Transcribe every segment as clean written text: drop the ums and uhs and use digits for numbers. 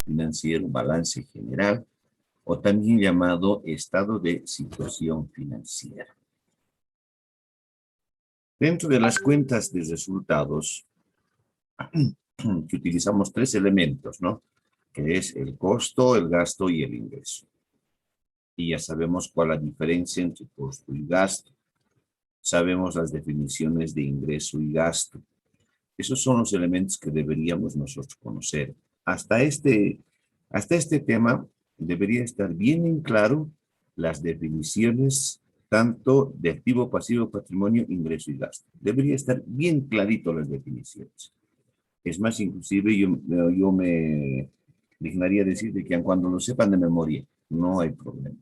financiero, balance general, o también llamado estado de situación financiera. Dentro de las cuentas de resultados, que utilizamos tres elementos, ¿no? Que es el costo, el gasto y el ingreso. Y ya sabemos cuál es la diferencia entre costo y gasto. Sabemos las definiciones de ingreso y gasto. Esos son los elementos que deberíamos nosotros conocer. Hasta este tema debería estar bien en claro las definiciones tanto de activo, pasivo, patrimonio, ingreso y gasto. Debería estar bien clarito las definiciones. Es más, inclusive yo me dignaría decir de que cuando lo sepan de memoria, no hay problema.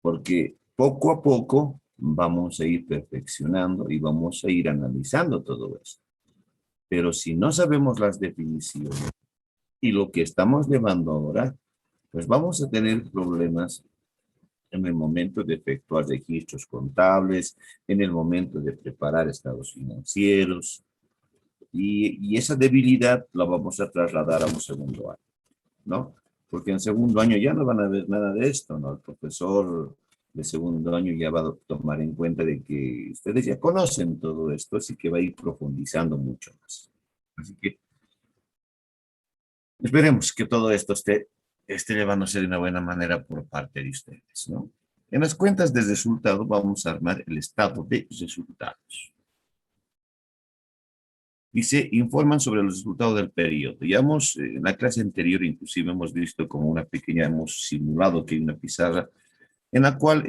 Porque poco a poco vamos a ir perfeccionando y vamos a ir analizando todo esto. Pero si no sabemos las definiciones y lo que estamos llevando ahora, pues vamos a tener problemas en el momento de efectuar registros contables, en el momento de preparar estados financieros, y esa debilidad la vamos a trasladar a un segundo año, ¿no? Porque en segundo año ya no van a ver nada de esto, ¿no? El profesor de segundo año ya va a tomar en cuenta de que ustedes ya conocen todo esto, así que va a ir profundizando mucho más. Así que esperemos que todo esto esté llevándose de una buena manera por parte de ustedes, ¿no? En las cuentas de resultado vamos a armar el estado de resultados. Dice, informan sobre los resultados del periodo. Ya en la clase anterior inclusive hemos visto como una pequeña, hemos simulado que hay una pizarra en la cual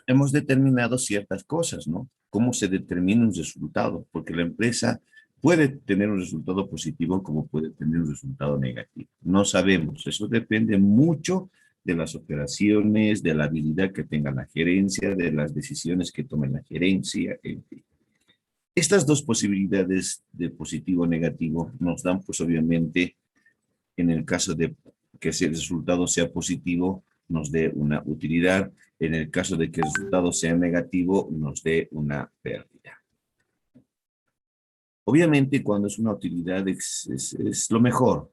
hemos determinado ciertas cosas, ¿no? Cómo se determina un resultado, porque la empresa puede tener un resultado positivo como puede tener un resultado negativo. No sabemos, eso depende mucho de las operaciones, de la habilidad que tenga la gerencia, de las decisiones que tome la gerencia, en fin. Estas dos posibilidades de positivo o negativo nos dan, pues obviamente, en el caso de que el resultado sea positivo, nos dé una utilidad. En el caso de que el resultado sea negativo, nos dé una pérdida. Obviamente, cuando es una utilidad es lo mejor.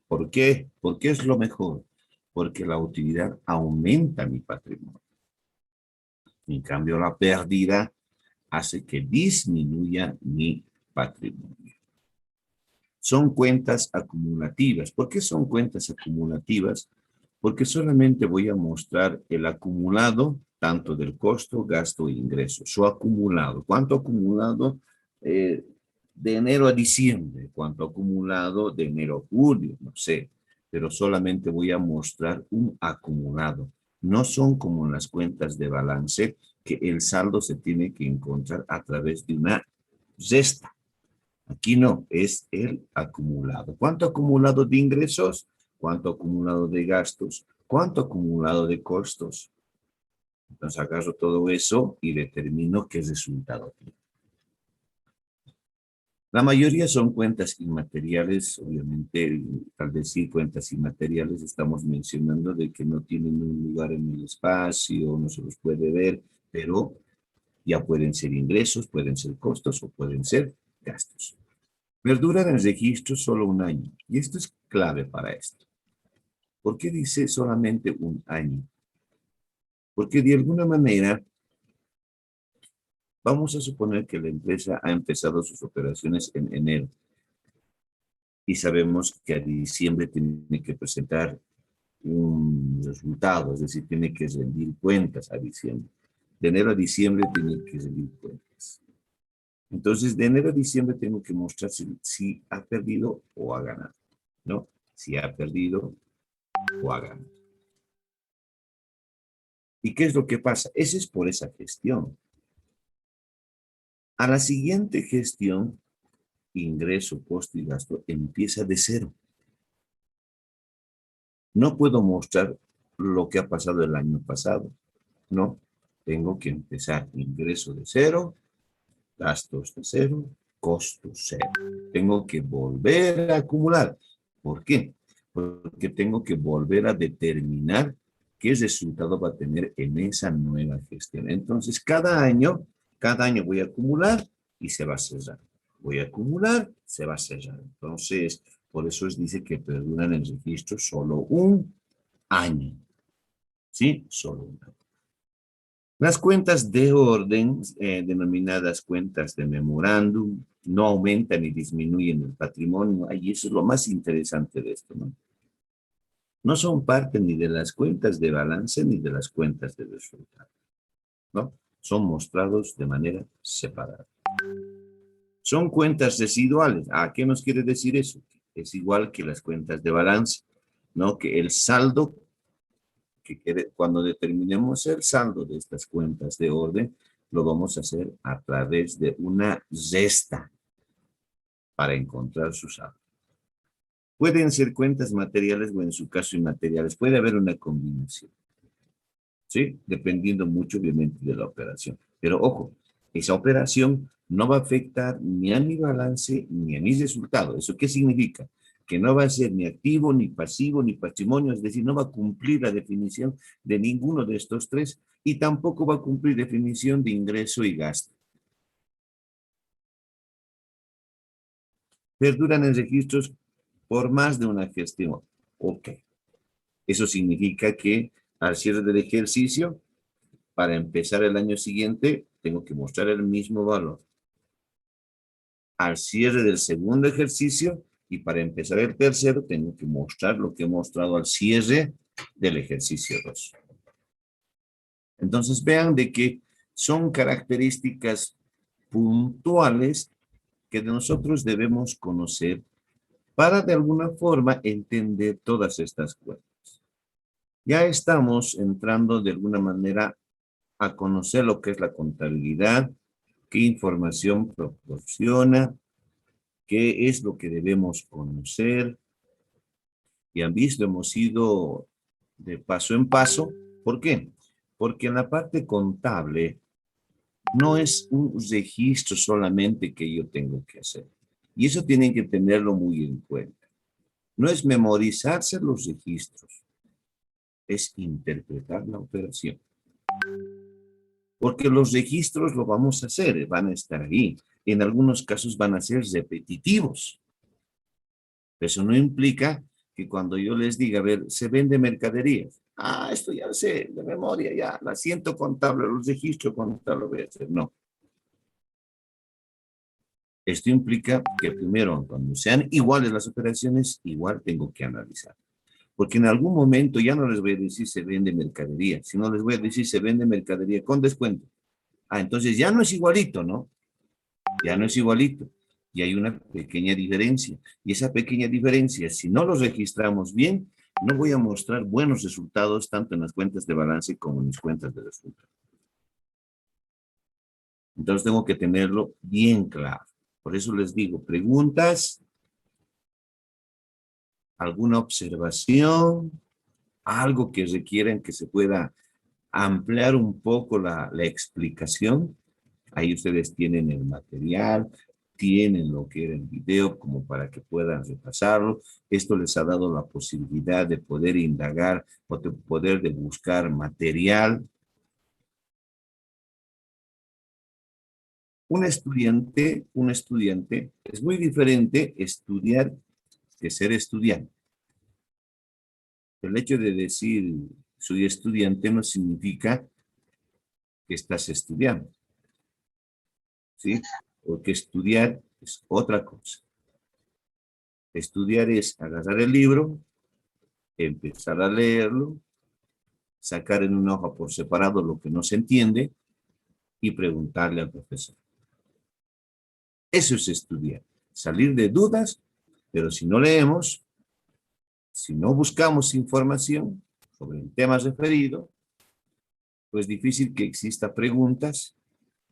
¿Por qué? ¿Por qué es lo mejor? Porque la utilidad aumenta mi patrimonio. En cambio, la pérdida hace que disminuya mi patrimonio. Son cuentas acumulativas. ¿Por qué son cuentas acumulativas? Porque solamente voy a mostrar el acumulado, tanto del costo, gasto e ingreso. Su acumulado. ¿Cuánto acumulado de enero a diciembre? ¿Cuánto acumulado de enero a julio? No sé. Pero solamente voy a mostrar un acumulado. No son como en las cuentas de balance, que el saldo se tiene que encontrar a través de una resta. Aquí no, es el acumulado. ¿Cuánto acumulado de ingresos? ¿Cuánto acumulado de gastos? ¿Cuánto acumulado de costos? Entonces agarro todo eso y determino qué resultado tiene. La mayoría son cuentas inmateriales, obviamente, al decir cuentas inmateriales estamos mencionando de que no tienen un lugar en el espacio, no se los puede ver, pero ya pueden ser ingresos, pueden ser costos o pueden ser gastos. Perduran en el registro solo un año. Y esto es clave para esto. ¿Por qué dice solamente un año? Porque de alguna manera, vamos a suponer que la empresa ha empezado sus operaciones en enero. Y sabemos que a diciembre tiene que presentar un resultado, es decir, tiene que rendir cuentas a diciembre. De enero a diciembre tiene que rendir cuentas. Entonces, de enero a diciembre tengo que mostrar si ha perdido o ha ganado, ¿no? Si ha perdido o ha ganado. ¿Y qué es lo que pasa? Ese es por esa gestión. A la siguiente gestión, ingreso, costo y gasto, empieza de cero. No puedo mostrar lo que ha pasado el año pasado, no. Tengo que empezar ingreso de cero, gastos de cero, costos cero. Tengo que volver a acumular. ¿Por qué? Porque tengo que volver a determinar qué resultado va a tener en esa nueva gestión. Entonces, cada año voy a acumular y se va a cerrar. Voy a acumular, se va a cerrar. Entonces, Por eso dice que perduran en el registro solo un año. ¿Sí? Solo un año. Las cuentas de orden, denominadas cuentas de memorándum, no aumentan ni disminuyen el patrimonio. Y eso es lo más interesante de esto, ¿no? No son parte ni de las cuentas de balance ni de las cuentas de resultado, ¿no? Son mostrados de manera separada. Son cuentas residuales. ¿A qué nos quiere decir eso? Es igual que las cuentas de balance, ¿no? Que el saldo, cuando determinemos el saldo de estas cuentas de orden, lo vamos a hacer a través de una resta para encontrar su saldo. Pueden ser cuentas materiales o en su caso inmateriales. Puede haber una combinación, ¿sí? Dependiendo mucho, obviamente, de la operación. Pero ojo, esa operación no va a afectar ni a mi balance ni a mis resultados. ¿Eso qué significa? Que no va a ser ni activo, ni pasivo, ni patrimonio, es decir, no va a cumplir la definición de ninguno de estos tres y tampoco va a cumplir definición de ingreso y gasto. Perduran en registros por más de una gestión. Ok. Eso significa que al cierre del ejercicio, para empezar el año siguiente, tengo que mostrar el mismo valor. Al cierre del segundo ejercicio y para empezar el tercero, tengo que mostrar lo que he mostrado al cierre del ejercicio 2. Entonces vean de que son características puntuales que nosotros debemos conocer para de alguna forma entender todas estas cuentas. Ya estamos entrando de alguna manera a conocer lo que es la contabilidad, qué información proporciona, qué es lo que debemos conocer. Y han visto, hemos ido de paso en paso. ¿Por qué? Porque en la parte contable no es un registro solamente que yo tengo que hacer. Y eso tienen que tenerlo muy en cuenta. No es memorizarse los registros, es interpretar la operación. Porque los registros lo vamos a hacer, van a estar ahí. En algunos casos van a ser repetitivos. Eso no implica que cuando yo les diga, a ver, se vende mercaderías. Ah, esto ya sé, de memoria, ya, la asiento contable, los registros contables lo voy a hacer. No. Esto implica que primero, cuando sean iguales las operaciones, igual tengo que analizar. Porque en algún momento ya no les voy a decir se vende mercadería, sino les voy a decir se vende mercadería con descuento. Ah, entonces ya no es igualito, ¿no? Ya no es igualito. Y hay una pequeña diferencia. Y esa pequeña diferencia, si no los registramos bien, no voy a mostrar buenos resultados tanto en las cuentas de balance como en mis cuentas de resultados. Entonces tengo que tenerlo bien claro. Por eso les digo, preguntas, alguna observación, algo que requieran que se pueda ampliar un poco la explicación. Ahí ustedes tienen el material, tienen lo que era el video como para que puedan repasarlo. Esto les ha dado la posibilidad de poder indagar o de poder de buscar material. Un estudiante, es muy diferente estudiar que ser estudiante. El hecho de decir soy estudiante no significa que estás estudiando, ¿sí? Porque estudiar es otra cosa. Estudiar es agarrar el libro, empezar a leerlo, sacar en una hoja por separado lo que no se entiende y preguntarle al profesor. Eso es estudiar, salir de dudas, pero si no leemos, si no buscamos información sobre el tema referido, pues difícil que exista preguntas,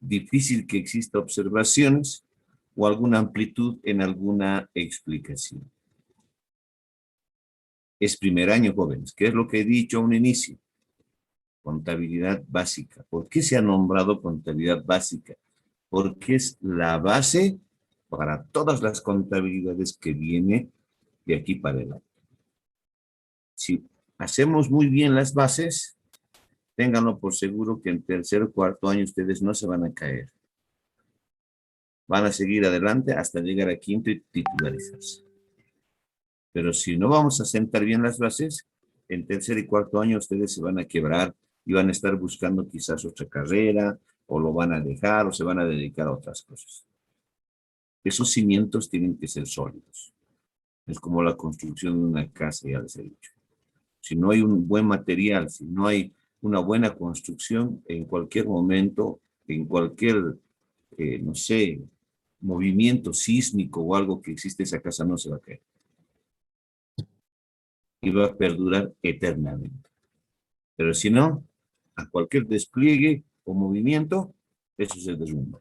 difícil que exista observaciones o alguna amplitud en alguna explicación. Es primer año, jóvenes. ¿Qué es lo que he dicho a un inicio? Contabilidad básica. ¿Por qué se ha nombrado contabilidad básica? Porque es la base para todas las contabilidades que viene de aquí para adelante. Si hacemos muy bien las bases, ténganlo por seguro que en tercer o cuarto año ustedes no se van a caer. Van a seguir adelante hasta llegar a quinto y titularizarse. Pero si no vamos a sentar bien las bases, en tercer y cuarto año ustedes se van a quebrar y van a estar buscando quizás otra carrera, o lo van a dejar, o se van a dedicar a otras cosas. Esos cimientos tienen que ser sólidos. Es como la construcción de una casa, ya les he dicho. Si no hay un buen material, si no hay una buena construcción, en cualquier momento, en cualquier, no sé, movimiento sísmico o algo que existe, esa casa no se va a caer. Y va a perdurar eternamente. Pero si no, a cualquier despliegue o movimiento, eso se derrumba.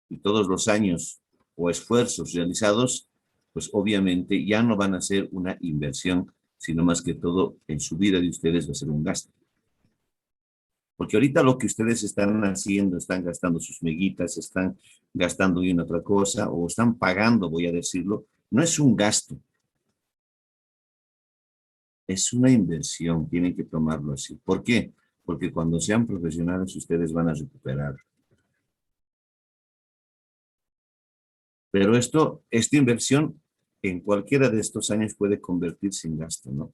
Y todos los años o esfuerzos realizados, pues obviamente ya no van a ser una inversión, sino más que todo en su vida de ustedes va a ser un gasto. Porque ahorita lo que ustedes están haciendo, están gastando sus meguitas, están gastando en otra cosa, o están pagando, voy a decirlo, no es un gasto, es una inversión, tienen que tomarlo así. ¿Por qué? Porque cuando sean profesionales ustedes van a recuperar. Pero esta inversión en cualquiera de estos años puede convertirse en gasto, ¿no?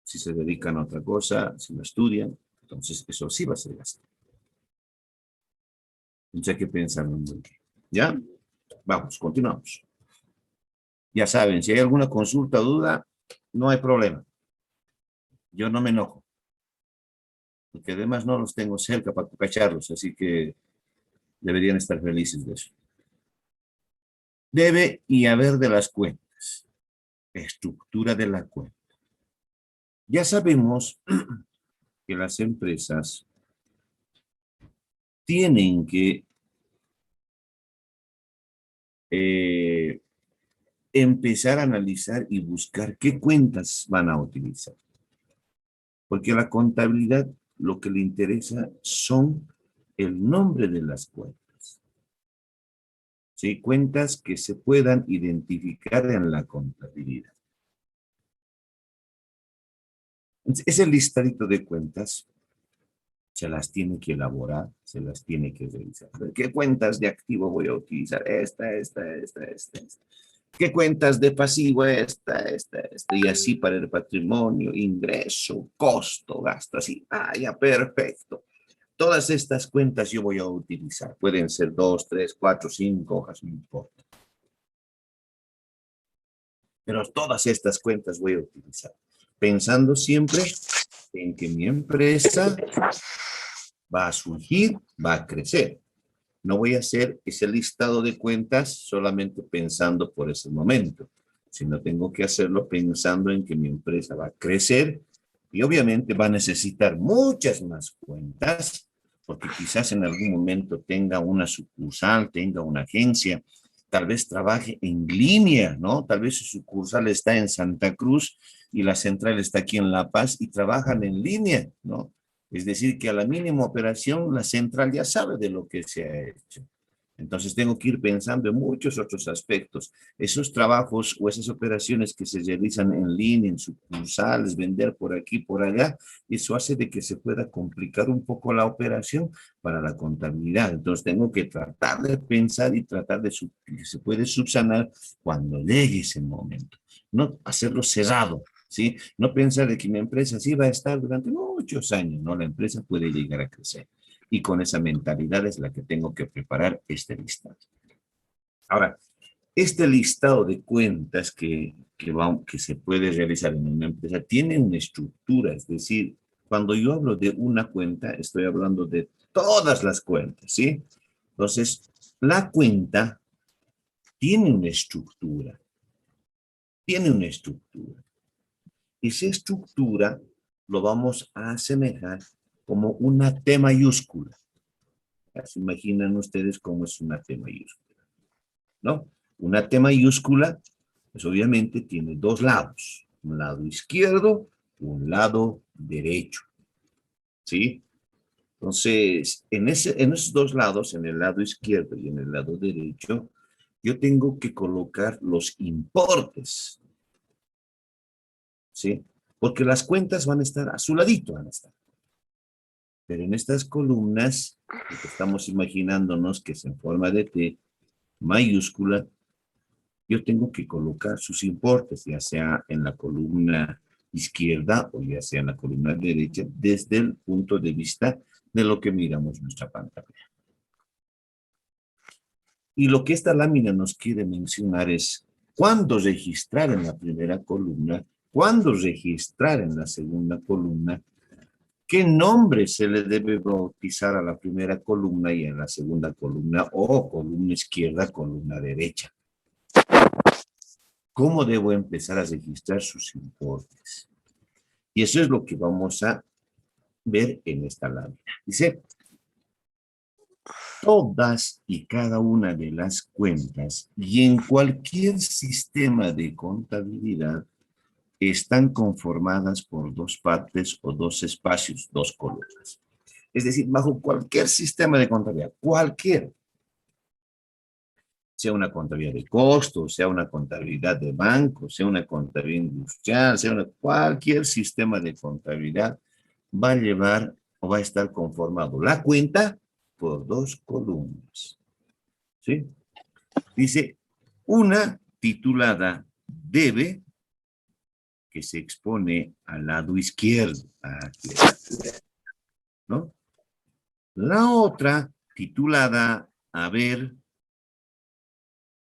Si se dedican a otra cosa, si no estudian, entonces eso sí va a ser gasto. Entonces hay que pensar muy bien. ¿Ya? Vamos, continuamos. Ya saben, si hay alguna consulta o duda, no hay problema. Yo no me enojo. Porque además no los tengo cerca para cacharlos, así que deberían estar felices de eso. Debe y haber de las cuentas. Estructura de la cuenta. Ya sabemos que las empresas tienen que eh, empezar a analizar y buscar qué cuentas van a utilizar. Porque la contabilidad lo que le interesa son el nombre de las cuentas. ¿Sí? Cuentas que se puedan identificar en la contabilidad. Ese listadito de cuentas se las tiene que elaborar, se las tiene que revisar. ¿Qué cuentas de activo voy a utilizar? Esta. ¿Qué cuentas de pasivo? Esta. Y así para el patrimonio, ingreso, costo, gasto, así. Ah, ya, perfecto. Todas estas cuentas yo voy a utilizar. Pueden ser 2, 3, 4, 5 hojas, no importa. Pero todas estas cuentas voy a utilizar. Pensando siempre en que mi empresa va a surgir, va a crecer. No voy a hacer ese listado de cuentas solamente pensando por ese momento, sino tengo que hacerlo pensando en que mi empresa va a crecer y obviamente va a necesitar muchas más cuentas, porque quizás en algún momento tenga una sucursal, tenga una agencia, tal vez trabaje en línea, ¿no? Tal vez su sucursal está en Santa Cruz y la central está aquí en La Paz y trabajan en línea, ¿no? Es decir, que a la mínima operación la central ya sabe de lo que se ha hecho. Entonces tengo que ir pensando en muchos otros aspectos. Esos trabajos o esas operaciones que se realizan en línea, en sucursales, vender por aquí, por allá, eso hace de que se pueda complicar un poco la operación para la contabilidad. Entonces tengo que tratar de pensar y tratar de que se puede subsanar cuando llegue ese momento. No hacerlo cerrado, ¿sí? No pensar de que mi empresa sí va a estar durante muchos años, ¿no? La empresa puede llegar a crecer. Y con esa mentalidad es la que tengo que preparar este listado. Ahora, este listado de cuentas que se puede realizar en una empresa tiene una estructura, es decir, cuando yo hablo de una cuenta, estoy hablando de todas las cuentas, ¿sí? Entonces, la cuenta tiene una estructura, tiene una estructura. Esa estructura lo vamos a asemejar como una T mayúscula. ¿Se imaginan ustedes cómo es una T mayúscula? ¿No? Una T mayúscula, pues obviamente tiene dos lados, un lado izquierdo y un lado derecho, ¿sí? Entonces, en esos dos lados, en el lado izquierdo y en el lado derecho, yo tengo que colocar los importes, ¿sí? Porque las cuentas van a estar a su ladito, van a estar. Pero en estas columnas, lo que estamos imaginándonos que es en forma de T mayúscula, yo tengo que colocar sus importes, ya sea en la columna izquierda o ya sea en la columna derecha, desde el punto de vista de lo que miramos en nuestra pantalla. Y lo que esta lámina nos quiere mencionar es cuándo registrar en la primera columna, cuándo registrar en la segunda columna, qué nombre se le debe bautizar a la primera columna y a la segunda columna, o columna izquierda, columna derecha. ¿Cómo debo empezar a registrar sus importes? Y eso es lo que vamos a ver en esta lámina. Dice, todas y cada una de las cuentas y en cualquier sistema de contabilidad están conformadas por dos partes o dos espacios, dos columnas. Es decir, bajo cualquier sistema de contabilidad, cualquier, sea una contabilidad de costos, sea una contabilidad de banco, sea una contabilidad industrial, sea cualquier sistema de contabilidad, va a llevar o va a estar conformado la cuenta por dos columnas. ¿Sí? Dice, una titulada debe, que se expone al lado izquierdo, aquí, ¿no? La otra titulada haber,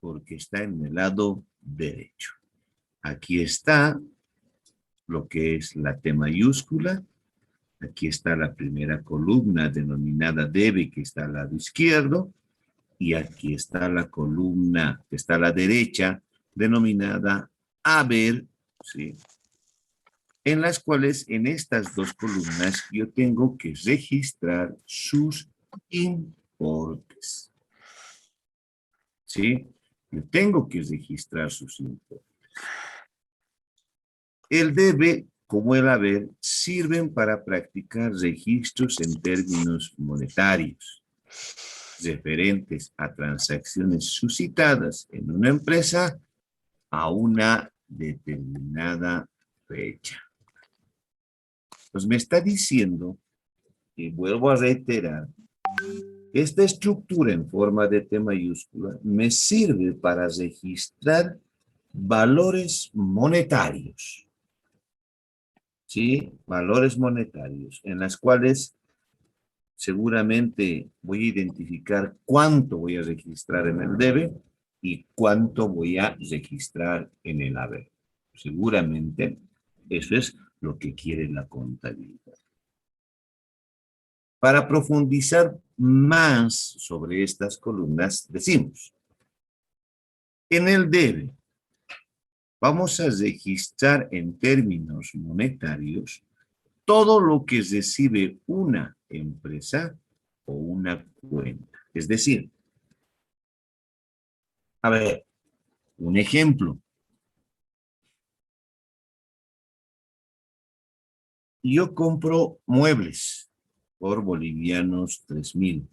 porque está en el lado derecho. Aquí está lo que es la T mayúscula. Aquí está la primera columna denominada debe, que está al lado izquierdo. Y aquí está la columna que está a la derecha, denominada haber, ¿sí? En las cuales en estas dos columnas yo tengo que registrar sus importes. ¿Sí? Yo tengo que registrar sus importes. El debe, como el haber, sirven para practicar registros en términos monetarios, referentes a transacciones suscitadas en una empresa a una determinada fecha. Pues me está diciendo, y vuelvo a reiterar, esta estructura en forma de T mayúscula me sirve para registrar valores monetarios. ¿Sí? Valores monetarios, en las cuales seguramente voy a identificar cuánto voy a registrar en el debe y cuánto voy a registrar en el haber. Seguramente eso es lo que quiere la contabilidad. Para profundizar más sobre estas columnas, decimos, en el debe vamos a registrar en términos monetarios todo lo que recibe una empresa o una cuenta. Es decir, a ver, un ejemplo. Yo compro muebles por bolivianos 3,000.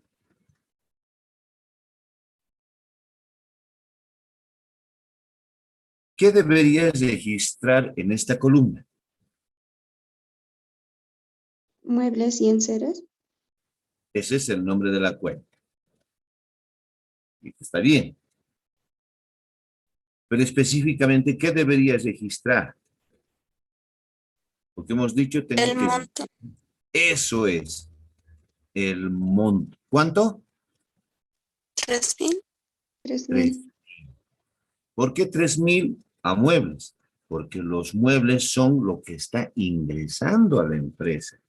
¿Qué deberías registrar en esta columna? Muebles y enseres. Ese es el nombre de la cuenta. Está bien. Pero específicamente, ¿qué deberías registrar? Porque hemos dicho, tengo El que... monto. Eso es el monto. ¿Cuánto? 3,000. 3,000. ¿Por qué 3,000 a muebles? Porque los muebles son lo que está ingresando a la empresa.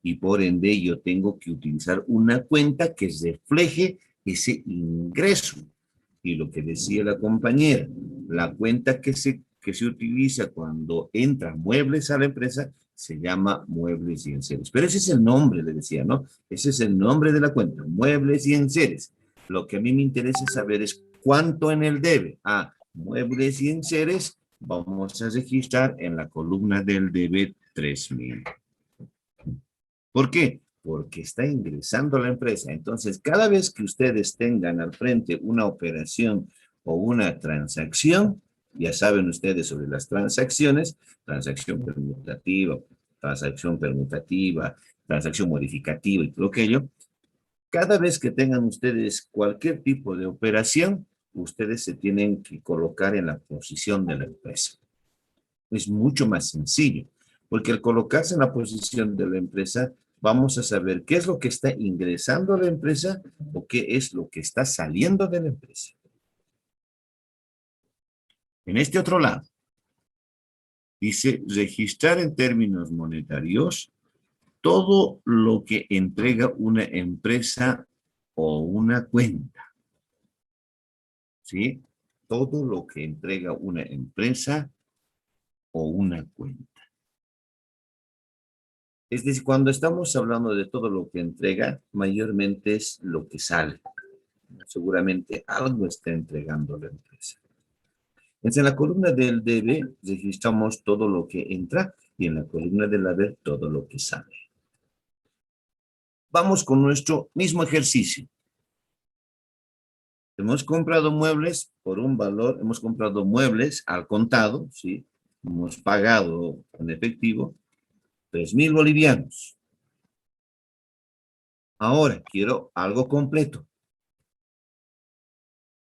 Y por ende yo tengo que utilizar una cuenta que refleje ese ingreso. Y lo que decía la compañera, la cuenta que se utiliza cuando entran muebles a la empresa se llama muebles y enseres. Pero ese es el nombre, le decía, ¿no? Ese es el nombre de la cuenta, muebles y enseres. Lo que a mí me interesa saber es cuánto en el debe. Muebles y enseres, vamos a registrar en la columna del debe 3,000. ¿Por qué? Porque está ingresando a la empresa. Entonces, cada vez que ustedes tengan al frente una operación o una transacción, ya saben ustedes sobre las transacciones, transacción permutativa, transacción modificativa y todo aquello, cada vez que tengan ustedes cualquier tipo de operación, ustedes se tienen que colocar en la posición de la empresa. Es mucho más sencillo, porque al colocarse en la posición de la empresa, vamos a saber qué es lo que está ingresando a la empresa o qué es lo que está saliendo de la empresa. En este otro lado, dice registrar en términos monetarios todo lo que entrega una empresa o una cuenta. ¿Sí? Todo lo que entrega una empresa o una cuenta. Es decir, cuando estamos hablando de todo lo que entrega, mayormente es lo que sale. Seguramente algo está entregando la empresa. Entonces, en la columna del debe registramos todo lo que entra y en la columna del haber todo lo que sale. Vamos con nuestro mismo ejercicio. Hemos comprado muebles por un valor, hemos comprado muebles al contado, ¿sí? Hemos pagado en efectivo 3,000 bolivianos. Ahora quiero algo completo.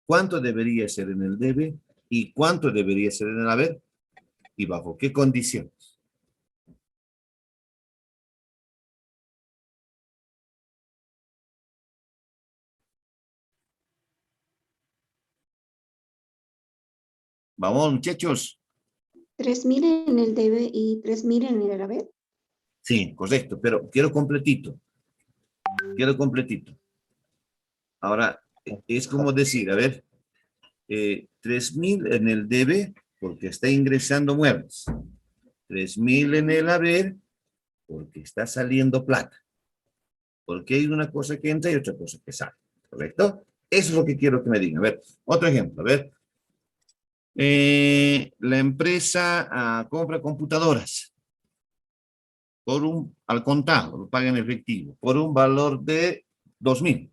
¿Cuánto debería ser en el debe y cuánto debería ser en el haber? ¿Y bajo qué condiciones? Vamos, muchachos. 3,000 en el debe y 3,000 en el haber. Sí, correcto, pero quiero completito. Quiero completito. Ahora, es como decir, a ver, 3,000 en el debe porque está ingresando muebles. 3,000 en el haber porque está saliendo plata. Porque hay una cosa que entra y otra cosa que sale. ¿Correcto? Eso es lo que quiero que me digan. A ver, otro ejemplo. A ver, la empresa compra computadoras al contado, lo paga en efectivo, por un valor de 2,000.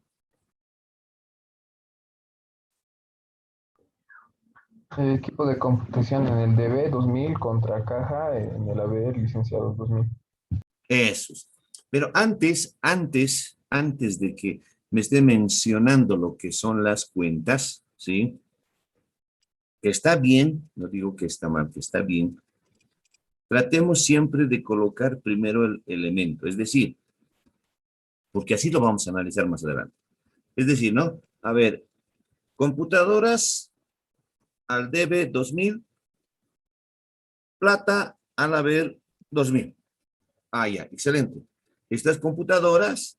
Equipo de computación en el DB 2000 contra caja en el haber licenciados 2000. Eso. Pero antes de que me esté mencionando lo que son las cuentas, ¿sí? Que está bien, no digo que está mal, que está bien. Tratemos siempre de colocar primero el elemento, es decir, porque así lo vamos a analizar más adelante. Es decir, ¿no? A ver, computadoras al debe 2,000, plata al haber 2,000. Ah, ya, excelente. Estas computadoras,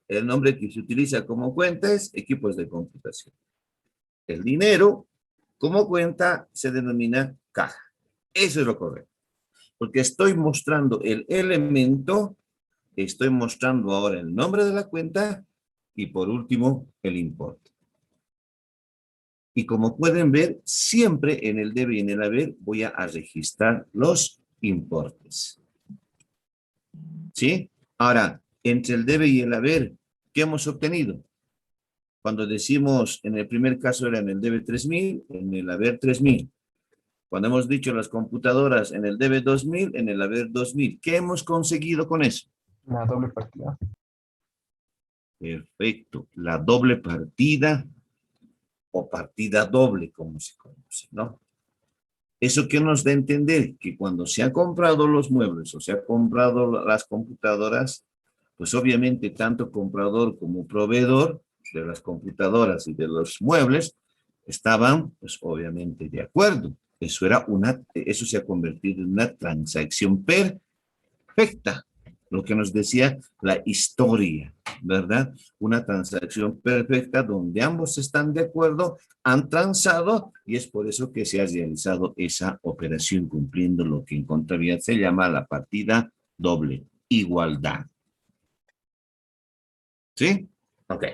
el nombre que se utiliza como cuenta es equipos de computación. El dinero, como cuenta, se denomina caja. Eso es lo correcto. Porque estoy mostrando el elemento, estoy mostrando ahora el nombre de la cuenta y por último, el importe. Y como pueden ver, siempre en el debe y en el haber voy a registrar los importes. ¿Sí? Ahora, entre el debe y el haber, ¿qué hemos obtenido? Cuando decimos, en el primer caso era en el debe 3,000, en el haber 3,000. Cuando hemos dicho las computadoras en el debe 2,000, en el haber 2,000. ¿Qué hemos conseguido con eso? La doble partida. Perfecto. La doble partida o partida doble, como se conoce, ¿no? ¿Eso qué nos da a entender? Que cuando se han comprado los muebles o se han comprado las computadoras, pues obviamente tanto comprador como proveedor de las computadoras y de los muebles estaban, pues obviamente de acuerdo. Eso se ha convertido en una transacción perfecta, lo que nos decía la historia, ¿verdad? Una transacción perfecta donde ambos están de acuerdo, han transado y es por eso que se ha realizado esa operación cumpliendo lo que en contabilidad se llama la partida doble, igualdad. ¿Sí? Ok.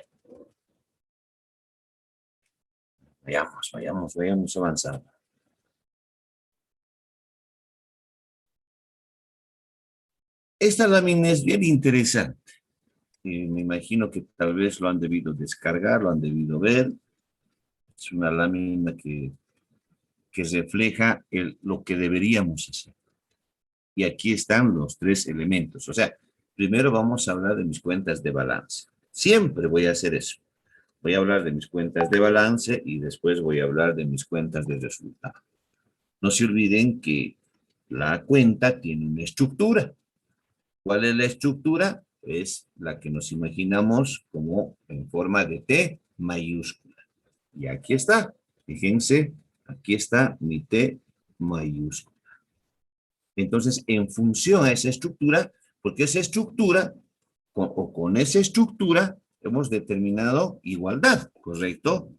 Vayamos avanzando. Esta lámina es bien interesante. Me imagino que tal vez lo han debido descargar, lo han debido ver. Es una lámina que refleja lo que deberíamos hacer. Y aquí están los 3 elementos. O sea, primero vamos a hablar de mis cuentas de balance. Siempre voy a hacer eso. Voy a hablar de mis cuentas de balance y después voy a hablar de mis cuentas de resultado. No se olviden que la cuenta tiene una estructura. ¿Cuál es la estructura? Es la que nos imaginamos como en forma de T mayúscula. Y aquí está. Fíjense, aquí está mi T mayúscula. Entonces, en función a esa estructura, porque esa estructura, con esa estructura, hemos determinado igualdad, ¿correcto?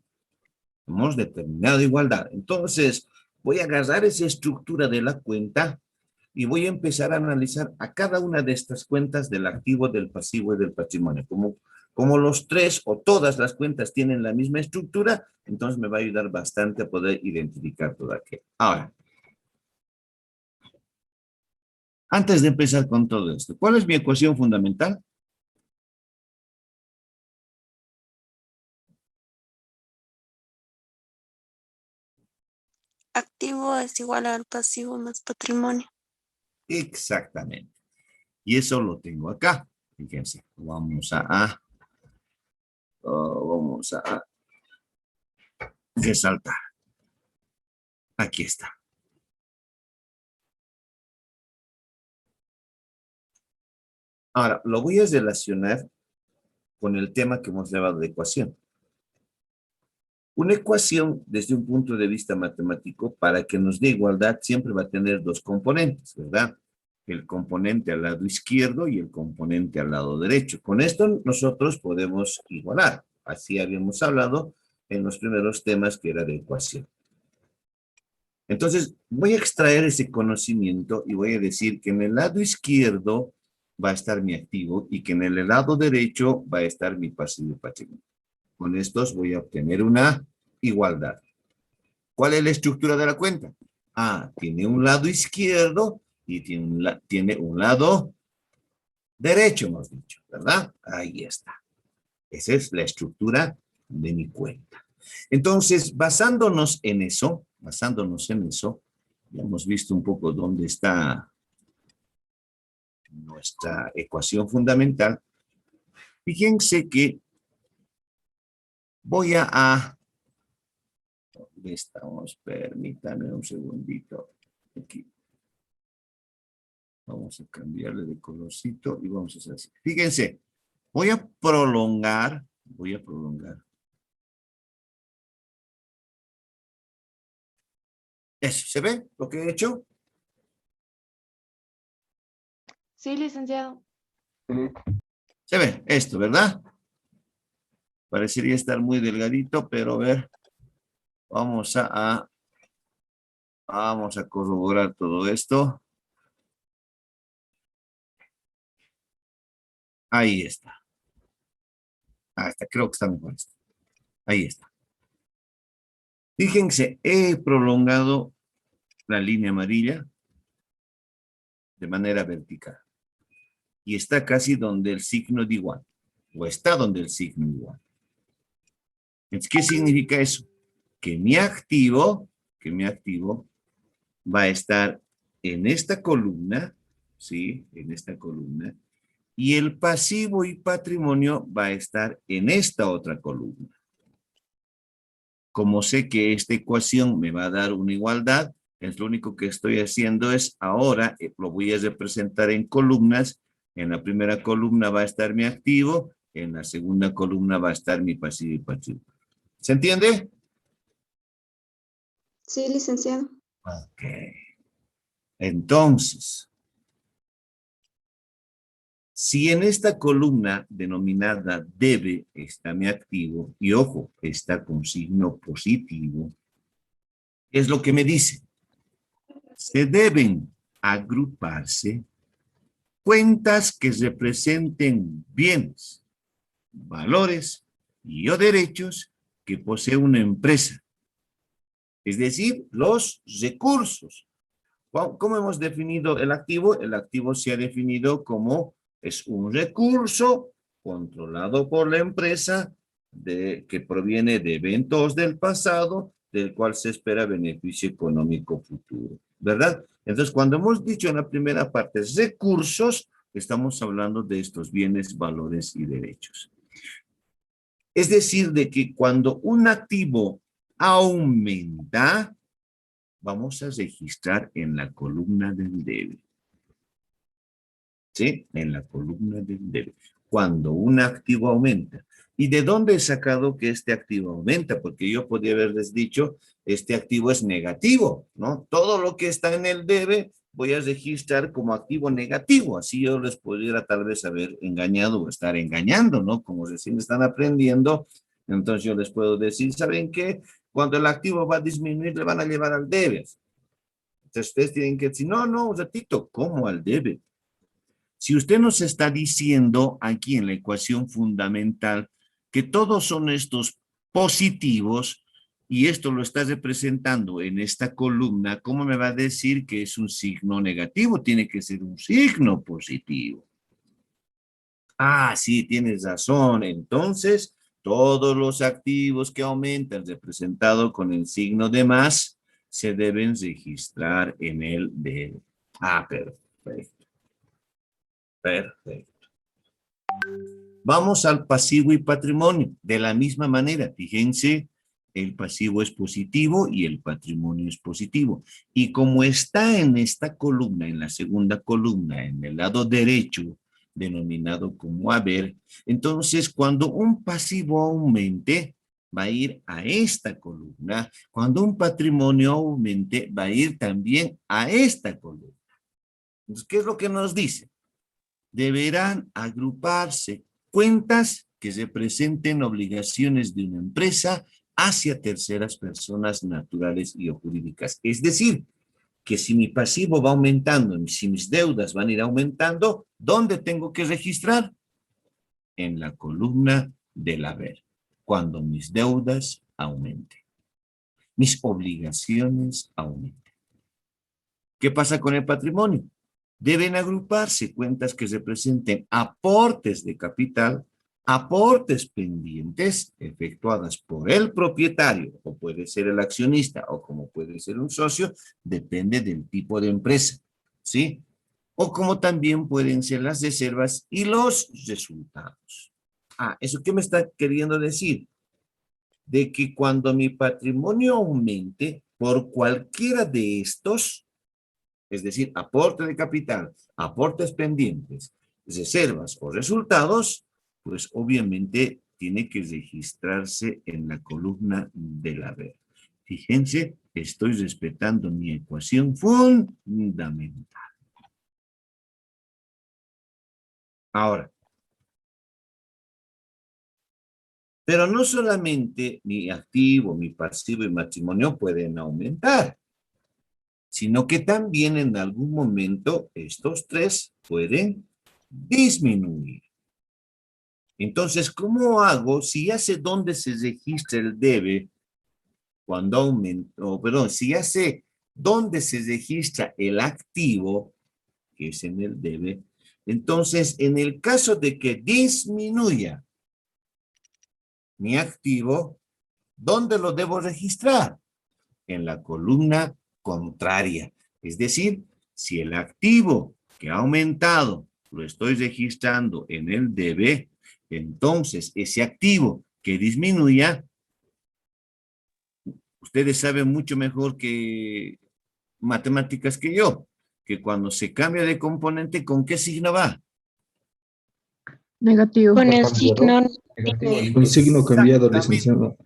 Hemos determinado igualdad. Entonces, voy a agarrar esa estructura de la cuenta y voy a empezar a analizar a cada una de estas cuentas del activo, del pasivo y del patrimonio. Como los tres o todas las cuentas tienen la misma estructura, entonces me va a ayudar bastante a poder identificar todo aquello. Ahora, antes de empezar con todo esto, ¿cuál es mi ecuación fundamental? Activo es igual al pasivo más patrimonio. Exactamente. Y eso lo tengo acá. Fíjense, vamos a resaltar. Aquí está. Ahora, lo voy a relacionar con el tema que hemos llevado de ecuación. Una ecuación, desde un punto de vista matemático, para que nos dé igualdad, siempre va a tener dos componentes, ¿verdad? El componente al lado izquierdo y el componente al lado derecho. Con esto nosotros podemos igualar. Así habíamos hablado en los primeros temas que era de ecuación. Entonces, voy a extraer ese conocimiento y voy a decir que en el lado izquierdo va a estar mi activo y que en el lado derecho va a estar mi pasivo y patrimonio. Con estos voy a obtener una igualdad. ¿Cuál es la estructura de la cuenta? Tiene un lado izquierdo y tiene un lado derecho, hemos dicho, ¿verdad? Ahí está. Esa es la estructura de mi cuenta. Entonces, basándonos en eso, ya hemos visto un poco dónde está nuestra ecuación fundamental. Fíjense que voy ¿dónde estamos? Permítanme un segundito. Aquí. Vamos a cambiarle de colorcito y vamos a hacer así. Fíjense, voy a prolongar. Eso, ¿se ve lo que he hecho? Sí, licenciado. Se ve esto, ¿verdad? Parecería estar muy delgadito, pero a ver, vamos a corroborar todo esto. Ahí está. Creo que está mejor esto. Ahí está. Fíjense, he prolongado la línea amarilla de manera vertical. Y está casi donde el signo de igual. O está donde el signo de igual. Entonces, ¿qué significa eso? Que mi activo va a estar en esta columna, ¿sí? En esta columna. Y el pasivo y patrimonio va a estar en esta otra columna. Como sé que esta ecuación me va a dar una igualdad, es lo único que estoy haciendo es ahora lo voy a representar en columnas. En la primera columna va a estar mi activo, en la segunda columna va a estar mi pasivo y patrimonio. ¿Se entiende? Sí, licenciado. Ok. Entonces, si en esta columna denominada debe está mi activo, y ojo, está con signo positivo, es lo que me dice. Se deben agruparse cuentas que representen bienes, valores y o derechos que posee una empresa. Es decir, los recursos. ¿Cómo hemos definido el activo? El activo se ha definido como es un recurso controlado por la empresa que proviene de eventos del pasado, del cual se espera beneficio económico futuro, ¿verdad? Entonces, cuando hemos dicho en la primera parte recursos, estamos hablando de estos bienes, valores y derechos. Es decir, de que cuando un activo aumenta, vamos a registrar en la columna del debe. ¿Sí? En la columna del debe. Cuando un activo aumenta. ¿Y de dónde he sacado que este activo aumenta? Porque yo podría haberles dicho, este activo es negativo, ¿no? Todo lo que está en el debe voy a registrar como activo negativo. Así yo les pudiera tal vez haber engañado o estar engañando, ¿no? Como recién están aprendiendo, entonces yo les puedo decir, ¿saben qué? Cuando el activo va a disminuir, le van a llevar al debe. Entonces ustedes tienen que decir, no, no, un ratito, ¿cómo al debe? Si usted nos está diciendo aquí en la ecuación fundamental que todos son estos positivos y esto lo está representando en esta columna, ¿cómo me va a decir que es un signo negativo? Tiene que ser un signo positivo. Ah, sí, tienes razón. Entonces, todos los activos que aumentan representado con el signo de más se deben registrar en el de... Ah, perfecto. Perfecto. Vamos al pasivo y patrimonio. De la misma manera, fíjense, el pasivo es positivo y el patrimonio es positivo. Y como está en esta columna, en la segunda columna, en el lado derecho, denominado como haber, entonces cuando un pasivo aumente, va a ir a esta columna. Cuando un patrimonio aumente, va a ir también a esta columna. Entonces, ¿qué es lo que nos dice? Deberán agruparse cuentas que representen obligaciones de una empresa hacia terceras personas naturales y o jurídicas. Es decir, que si mi pasivo va aumentando, si mis deudas van a ir aumentando, ¿dónde tengo que registrar? En la columna del haber, cuando mis deudas aumenten, mis obligaciones aumenten. ¿Qué pasa con el patrimonio? Deben agruparse cuentas que representen aportes de capital, aportes pendientes efectuadas por el propietario, o puede ser el accionista, o como puede ser un socio, depende del tipo de empresa, ¿sí? O como también pueden ser las reservas y los resultados. Ah, ¿eso qué me está queriendo decir? De que cuando mi patrimonio aumente por cualquiera de estos, es decir, aporte de capital, aportes pendientes, reservas o resultados, pues obviamente tiene que registrarse en la columna del haber. Fíjense, estoy respetando mi ecuación fundamental. Ahora, pero no solamente mi activo, mi pasivo y matrimonio pueden aumentar, sino que también en algún momento estos tres pueden disminuir. Entonces, ¿cómo hago si ya sé dónde se registra el debe cuando aumento, perdón, si ya sé dónde se registra el activo, que es en el debe, entonces en el caso de que disminuya mi activo, ¿dónde lo debo registrar? En la columna contraria. Es decir, si el activo que ha aumentado lo estoy registrando en el debe, entonces ese activo que disminuya, ustedes saben mucho mejor que matemáticas que yo, que cuando se cambia de componente, ¿con qué signo va? Negativo. Con el Cambiado. signo Negativo. negativo. Un signo cambiado, Exactamente. licenciado.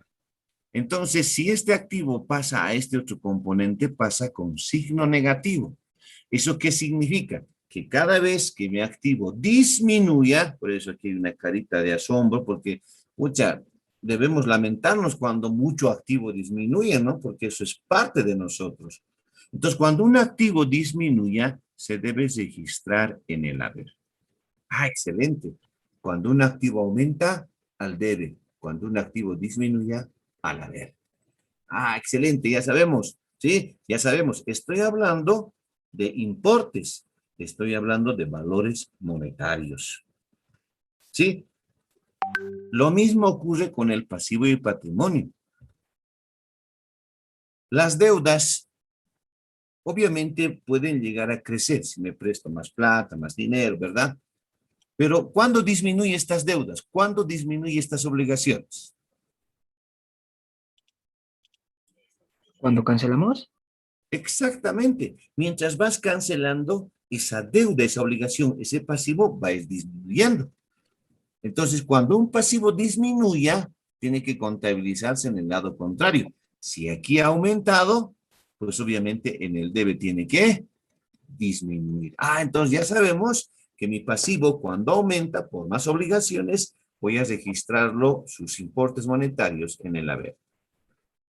Entonces, si este activo pasa a este otro componente, pasa con signo negativo. ¿Eso qué significa? Que cada vez que mi activo disminuya, por eso aquí hay una carita de asombro, porque, pucha, debemos lamentarnos cuando mucho activo disminuye, ¿no? Porque eso es parte de nosotros. Entonces, cuando un activo disminuya, se debe registrar en el haber. Ah, excelente. Cuando un activo aumenta, al debe. Cuando un activo disminuya, al haber. Ah, excelente, ya sabemos, ¿sí? Ya sabemos, estoy hablando de importes, estoy hablando de valores monetarios, ¿sí? Lo mismo ocurre con el pasivo y el patrimonio. Las deudas, obviamente, pueden llegar a crecer si me presto más plata, más dinero, ¿verdad? Pero ¿cuándo disminuye estas deudas? ¿Cuándo disminuye estas obligaciones? Cuando cancelamos, Exactamente. Mientras vas cancelando, esa deuda, esa obligación, ese pasivo va a ir disminuyendo. Entonces, cuando un pasivo disminuya, tiene que contabilizarse en el lado contrario. Si aquí ha aumentado, pues obviamente en el debe tiene que disminuir. Entonces ya sabemos que mi pasivo cuando aumenta por más obligaciones, voy a registrarlo, sus importes monetarios en el haber.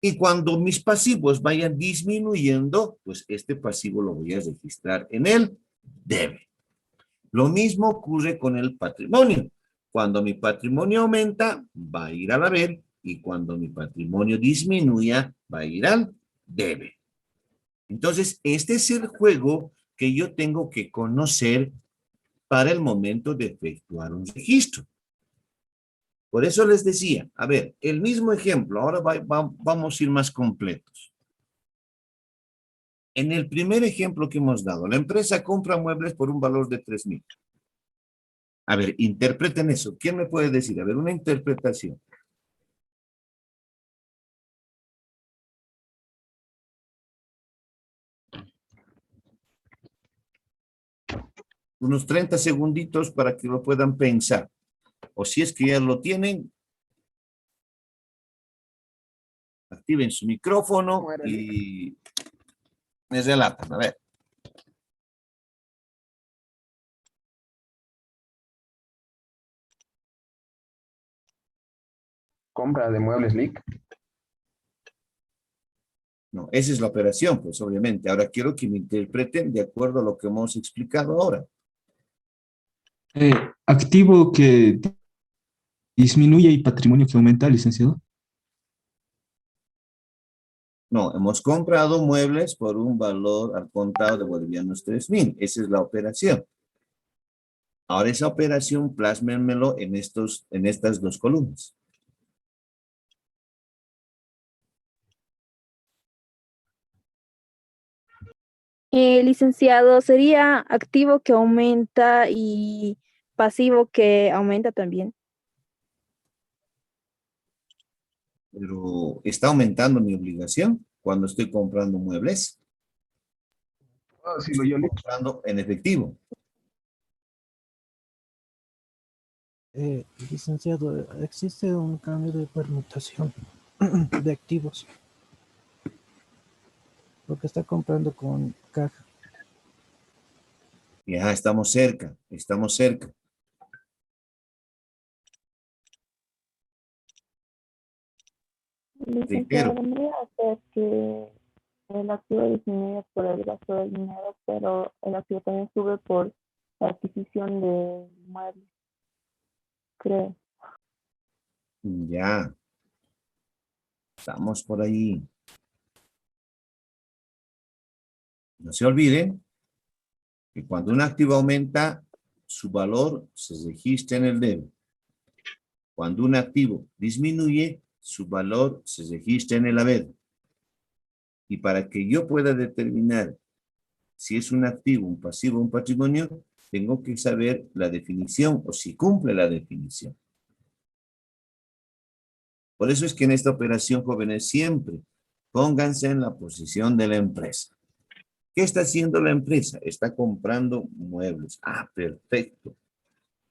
Y cuando mis pasivos vayan disminuyendo, pues este pasivo lo voy a registrar en el debe. Lo mismo ocurre con el patrimonio. Cuando mi patrimonio aumenta, va a ir al haber, y cuando mi patrimonio disminuya, va a ir al debe. Entonces, este es el juego que yo tengo que conocer para el momento de efectuar un registro. Por eso les decía, a ver, el mismo ejemplo, ahora vamos a ir más completos. En el primer ejemplo que hemos dado, la empresa compra muebles por un valor de 3,000. A ver, interpreten eso. ¿Quién me puede decir? A ver, una interpretación. Unos 30 segunditos para que lo puedan pensar. O si es que ya lo tienen, activen su micrófono y me relatan. A ver. Compra de muebles LIC. No, esa es la operación, pues obviamente. Ahora quiero que me interpreten de acuerdo a lo que hemos explicado ahora. Activo que disminuye y patrimonio que aumenta, licenciado. No, hemos comprado muebles por un valor al contado de bolivianos 3,000. Esa es la operación. Ahora esa operación plásmenmelo en estas dos columnas. Licenciado, sería activo que aumenta y pasivo que aumenta también. Pero está aumentando mi obligación cuando estoy comprando muebles. Sí, lo yo LIC. Comprando en efectivo. Licenciado, existe un cambio de permutación de activos, porque está comprando con caja. Ya estamos cerca, estamos cerca. Licenciado, vendría a ser que el activo disminuye por el gasto del dinero, pero el activo también sube por la adquisición de muebles, creo. Ya. Estamos por ahí. No se olviden que cuando un activo aumenta, su valor se registra en el debe. Cuando un activo disminuye, su valor se registra en el haber. Y para que yo pueda determinar si es un activo, un pasivo, un patrimonio, tengo que saber la definición o si cumple la definición. Por eso es que en esta operación, jóvenes, siempre pónganse en la posición de la empresa. ¿Qué está haciendo la empresa? Está comprando muebles. Perfecto.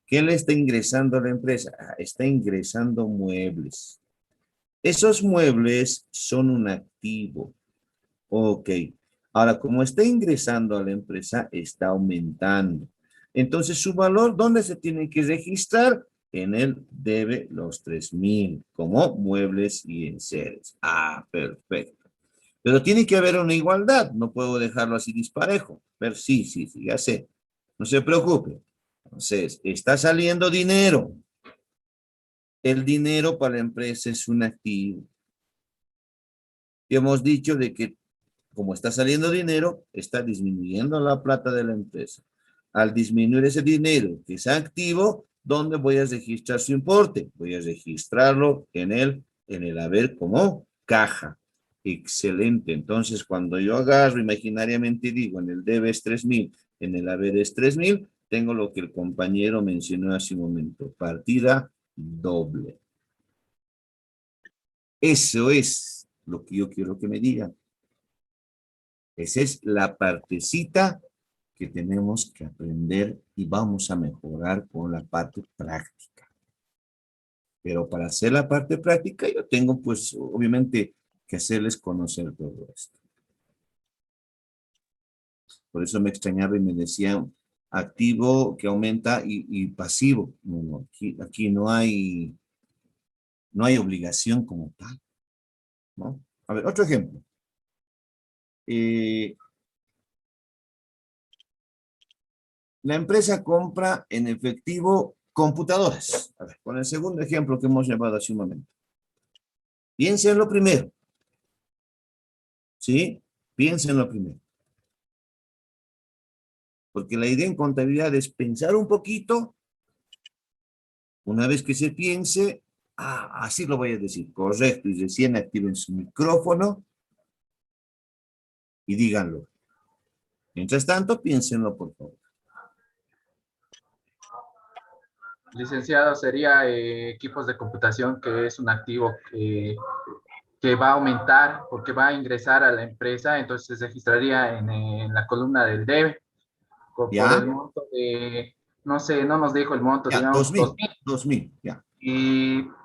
¿Qué le está ingresando a la empresa? Está ingresando muebles. Esos muebles son un activo. Ok. Ahora, como está ingresando a la empresa, está aumentando. Entonces, su valor, ¿dónde se tiene que registrar? En el debe los 3,000, como muebles y enseres. Perfecto. Pero tiene que haber una igualdad. No puedo dejarlo así disparejo. Pero sí, ya sé. No se preocupe. Entonces, está saliendo dinero. El dinero para la empresa es un activo. Y hemos dicho de que como está saliendo dinero, está disminuyendo la plata de la empresa. Al disminuir ese dinero que es activo, ¿dónde voy a registrar su importe? Voy a registrarlo en el haber como caja. Excelente. Entonces, cuando yo agarro imaginariamente digo, en el debe es 3,000, en el haber es 3,000, tengo lo que el compañero mencionó hace un momento, partida doble. Eso es lo que yo quiero que me digan. Esa es la partecita que tenemos que aprender y vamos a mejorar con la parte práctica. Pero para hacer la parte práctica yo tengo pues obviamente que hacerles conocer todo esto. Por eso me extrañaba y me decían activo que aumenta y pasivo. No, aquí no hay obligación como tal, ¿no? A ver, otro ejemplo. La empresa compra en efectivo computadoras. A ver, con el segundo ejemplo que hemos llevado hace un momento. Piensen lo primero. ¿Sí? Piensen lo primero. Porque la idea en contabilidad es pensar un poquito. Una vez que se piense, así lo voy a decir, correcto, y recién activen su micrófono y díganlo. Mientras tanto, piénsenlo, por favor. Licenciado, sería equipos de computación, que es un activo que va a aumentar porque va a ingresar a la empresa, entonces se registraría en la columna del debe por el ¿Ya? monto de, no sé, no nos dijo el monto, Ya, digamos, 2000, ya.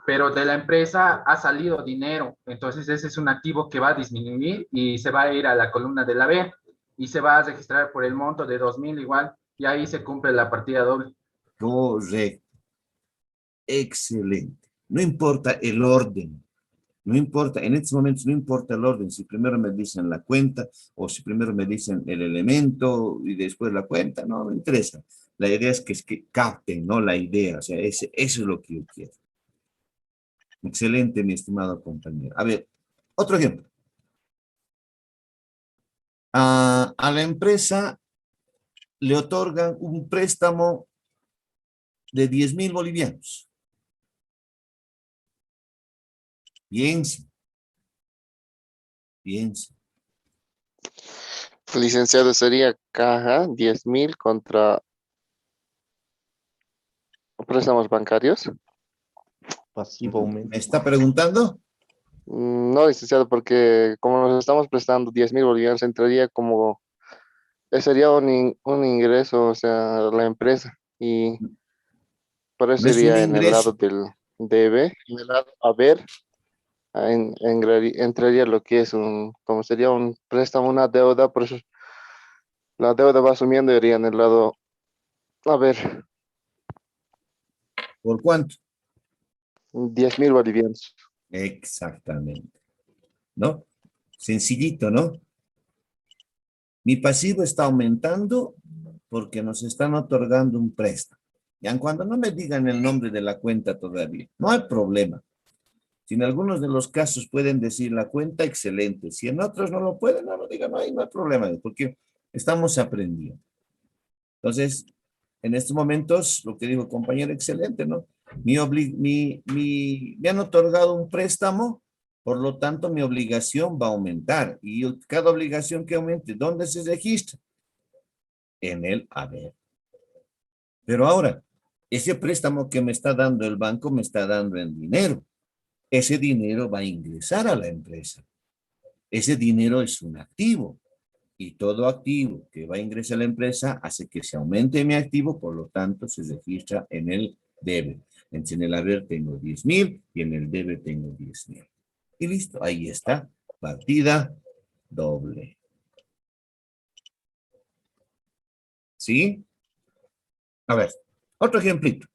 pero de la empresa ha salido dinero, entonces ese es un activo que va a disminuir y se va a ir a la columna del haber y se va a registrar por el monto de 2000 igual, y ahí se cumple la partida doble. Correcto. Excelente. No importa el orden. No importa, en estos momentos no importa el orden, si primero me dicen la cuenta o si primero me dicen el elemento y después la cuenta, no me interesa. La idea es que capten, ¿no? La idea, o sea, eso es lo que yo quiero. Excelente, mi estimado compañero. A ver, otro ejemplo. A la empresa le otorgan un préstamo de 10,000 bolivianos. Piensa. Piensa. Licenciado, sería caja 10,000 contra préstamos bancarios. Pasivo aumento. ¿Me está preguntando? No, licenciado, porque como nos estamos prestando 10,000 bolivianos, entraría como, sería un ingreso, o sea, la empresa, y por eso No es un iría en el lado ingreso. del debe, en el lado haber, entraría lo que es como sería un préstamo, una deuda, por eso la deuda va subiendo y iría en el lado haber. ¿Por cuánto? 10,000 bolivianos. Exactamente. ¿No? Sencillito, ¿no? Mi pasivo está aumentando porque nos están otorgando un préstamo. Y aun cuando no me digan el nombre de la cuenta todavía, no hay problema. Si en algunos de los casos pueden decir la cuenta, excelente. Si en otros no lo pueden, no lo digan, no hay problema, porque estamos aprendiendo. Entonces, en estos momentos, lo que digo, compañero, excelente, ¿no? Me han otorgado un préstamo, por lo tanto, mi obligación va a aumentar. Y cada obligación que aumente, ¿dónde se registra? En el haber. Pero ahora, ese préstamo que me está dando el banco me está dando en dinero. Ese dinero va a ingresar a la empresa. Ese dinero es un activo. Y todo activo que va a ingresar a la empresa hace que se aumente mi activo, por lo tanto se registra en el debe. En el haber tengo 10,000 y en el debe tengo 10,000. Y listo, ahí está, partida doble. ¿Sí? A ver, otro ejemplito.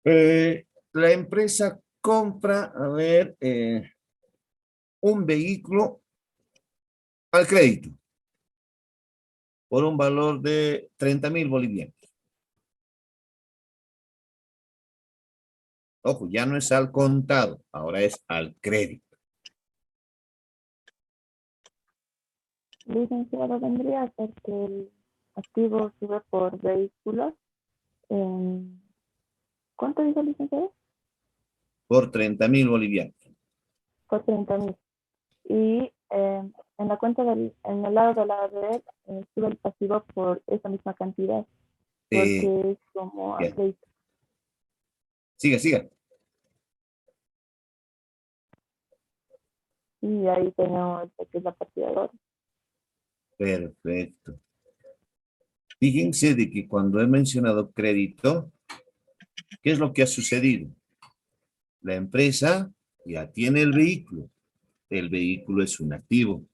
La empresa compra, a ver, un vehículo al crédito por un valor de 30,000 bolivianos. Ojo, ya no es al contado, ahora es al crédito. Licenciado, vendría a ser que el activo sube por vehículos. ¿Cuánto dijo, licenciado? Por 30,000 bolivianos. Por 30,000. Y en la cuenta en el lado de la red sube el pasivo por esa misma cantidad, porque es como a ya. crédito. Siga, siga. Y ahí tenemos lo que es la partida doble. Perfecto. Fíjense de que cuando he mencionado crédito, ¿qué es lo que ha sucedido? La empresa ya tiene el vehículo. El vehículo es un activo.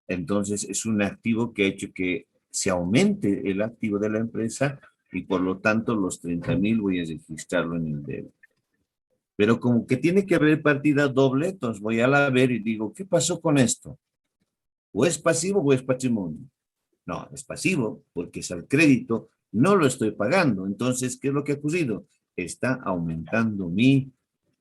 Entonces, es un activo que ha hecho que se aumente el activo de la empresa y por lo tanto los 30,000 voy a registrarlo en el débito. Pero como que tiene que haber partida doble, entonces voy a la ver y digo, ¿qué pasó con esto? ¿O es pasivo o es patrimonio? No, es pasivo porque es al crédito, no lo estoy pagando. Entonces, ¿qué es lo que ha ocurrido? Está aumentando mi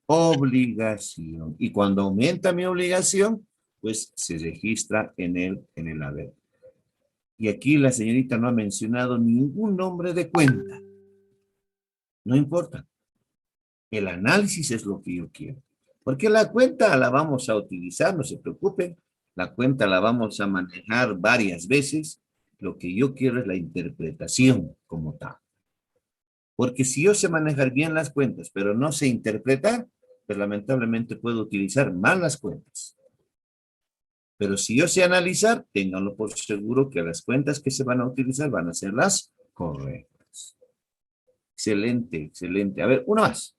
obligación. Y cuando aumenta mi obligación, pues se registra en el haber. Y aquí la señorita no ha mencionado ningún nombre de cuenta. No importa. El análisis es lo que yo quiero. Porque la cuenta la vamos a utilizar, no se preocupen. La cuenta la vamos a manejar varias veces. Lo que yo quiero es la interpretación como tal. Porque si yo sé manejar bien las cuentas, pero no sé interpretar, pues lamentablemente puedo utilizar mal las cuentas. Pero si yo sé analizar, ténganlo por seguro que las cuentas que se van a utilizar van a ser las correctas. Excelente, excelente. A ver, uno más.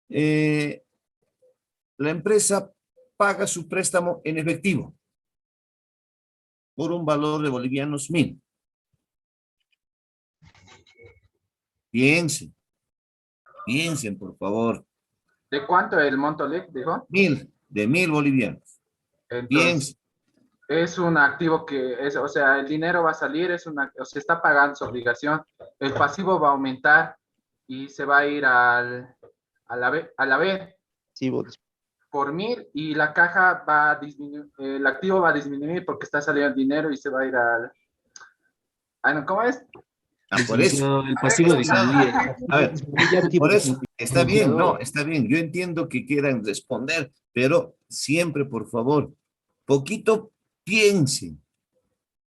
La empresa paga su préstamo en efectivo por un valor de bolivianos 1,000. Piensen, piensen por favor. ¿De cuánto el monto LIC, dijo? 1,000 bolivianos. Entonces, Piensen. es un activo que es, o sea, el dinero va a salir, o sea, está pagando su obligación, el pasivo va a aumentar y se va a ir a la B por 1,000 y la caja va a disminuir, el activo va a disminuir porque está saliendo el dinero y se va a ir al... no, ¿cómo es? Por eso. El pasivo disminuye. A ver, por eso, está bien, no, está bien. Yo entiendo que quieran responder, pero siempre, por favor, poquito piensen,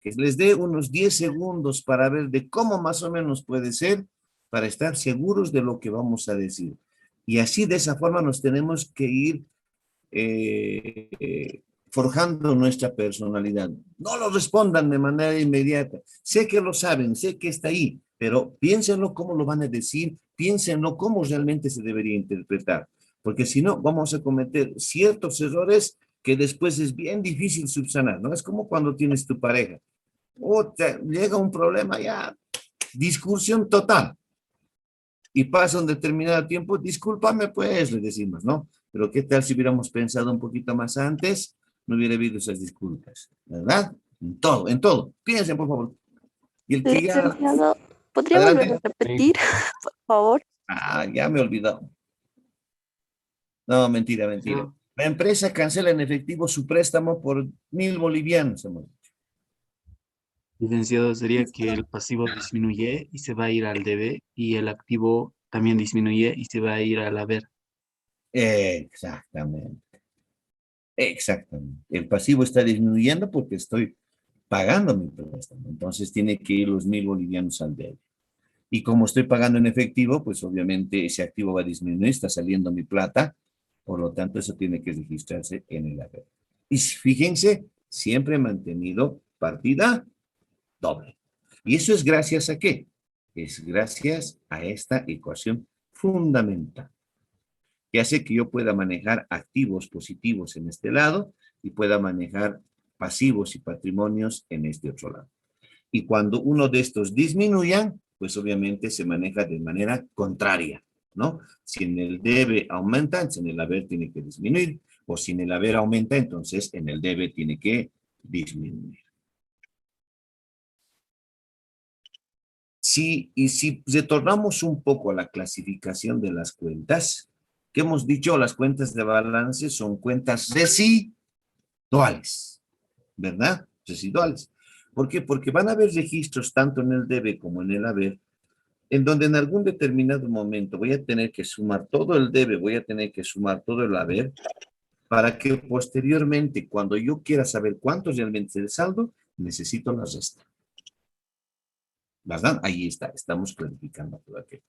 que les dé unos 10 segundos para ver de cómo más o menos puede ser, para estar seguros de lo que vamos a decir. Y así, de esa forma, nos tenemos que ir forjando nuestra personalidad. No lo respondan de manera inmediata. Sé que lo saben, sé que está ahí, pero piénsenlo cómo lo van a decir, piénsenlo cómo realmente se debería interpretar, porque si no, vamos a cometer ciertos errores que después es bien difícil subsanar, ¿no? Es como cuando tienes tu pareja. Llega un problema ya, discusión total. Y pasa un determinado tiempo, discúlpame pues, le decimos, ¿no? Pero ¿qué tal si hubiéramos pensado un poquito más antes? No hubiera habido esas disculpas, ¿verdad? En todo, en todo. Piensen, por favor. Y el que ya... Licenciado, ¿podría Adelante. volver a repetir, por favor? Ya me he olvidado. No, mentira, mentira. La empresa cancela en efectivo su préstamo por 1,000 bolivianos, amor. Licenciado, sería que el pasivo disminuye y se va a ir al debe y el activo también disminuye y se va a ir al haber. Exactamente. Exactamente. El pasivo está disminuyendo porque estoy pagando mi préstamo. Entonces tiene que ir los 1,000 bolivianos al debe. Y como estoy pagando en efectivo, pues obviamente ese activo va a disminuir, está saliendo mi plata. Por lo tanto, eso tiene que registrarse en el haber. Y fíjense, siempre he mantenido partida doble. ¿Y eso es gracias a qué? Es gracias a esta ecuación fundamental, que hace que yo pueda manejar activos positivos en este lado y pueda manejar pasivos y patrimonios en este otro lado. Y cuando uno de estos disminuya, pues obviamente se maneja de manera contraria, ¿no? Si en el debe aumenta, entonces en el haber tiene que disminuir, o si en el haber aumenta, entonces en el debe tiene que disminuir. Y si retornamos un poco a la clasificación de las cuentas, que hemos dicho, las cuentas de balance son cuentas residuales, ¿verdad? Residuales. ¿Por qué? Porque van a haber registros tanto en el debe como en el haber, en donde en algún determinado momento voy a tener que sumar todo el debe, voy a tener que sumar todo el haber, para que posteriormente, cuando yo quiera saber cuánto realmente es el saldo, necesito la resta. ¿Verdad? Ahí está, estamos clarificando todo aquello.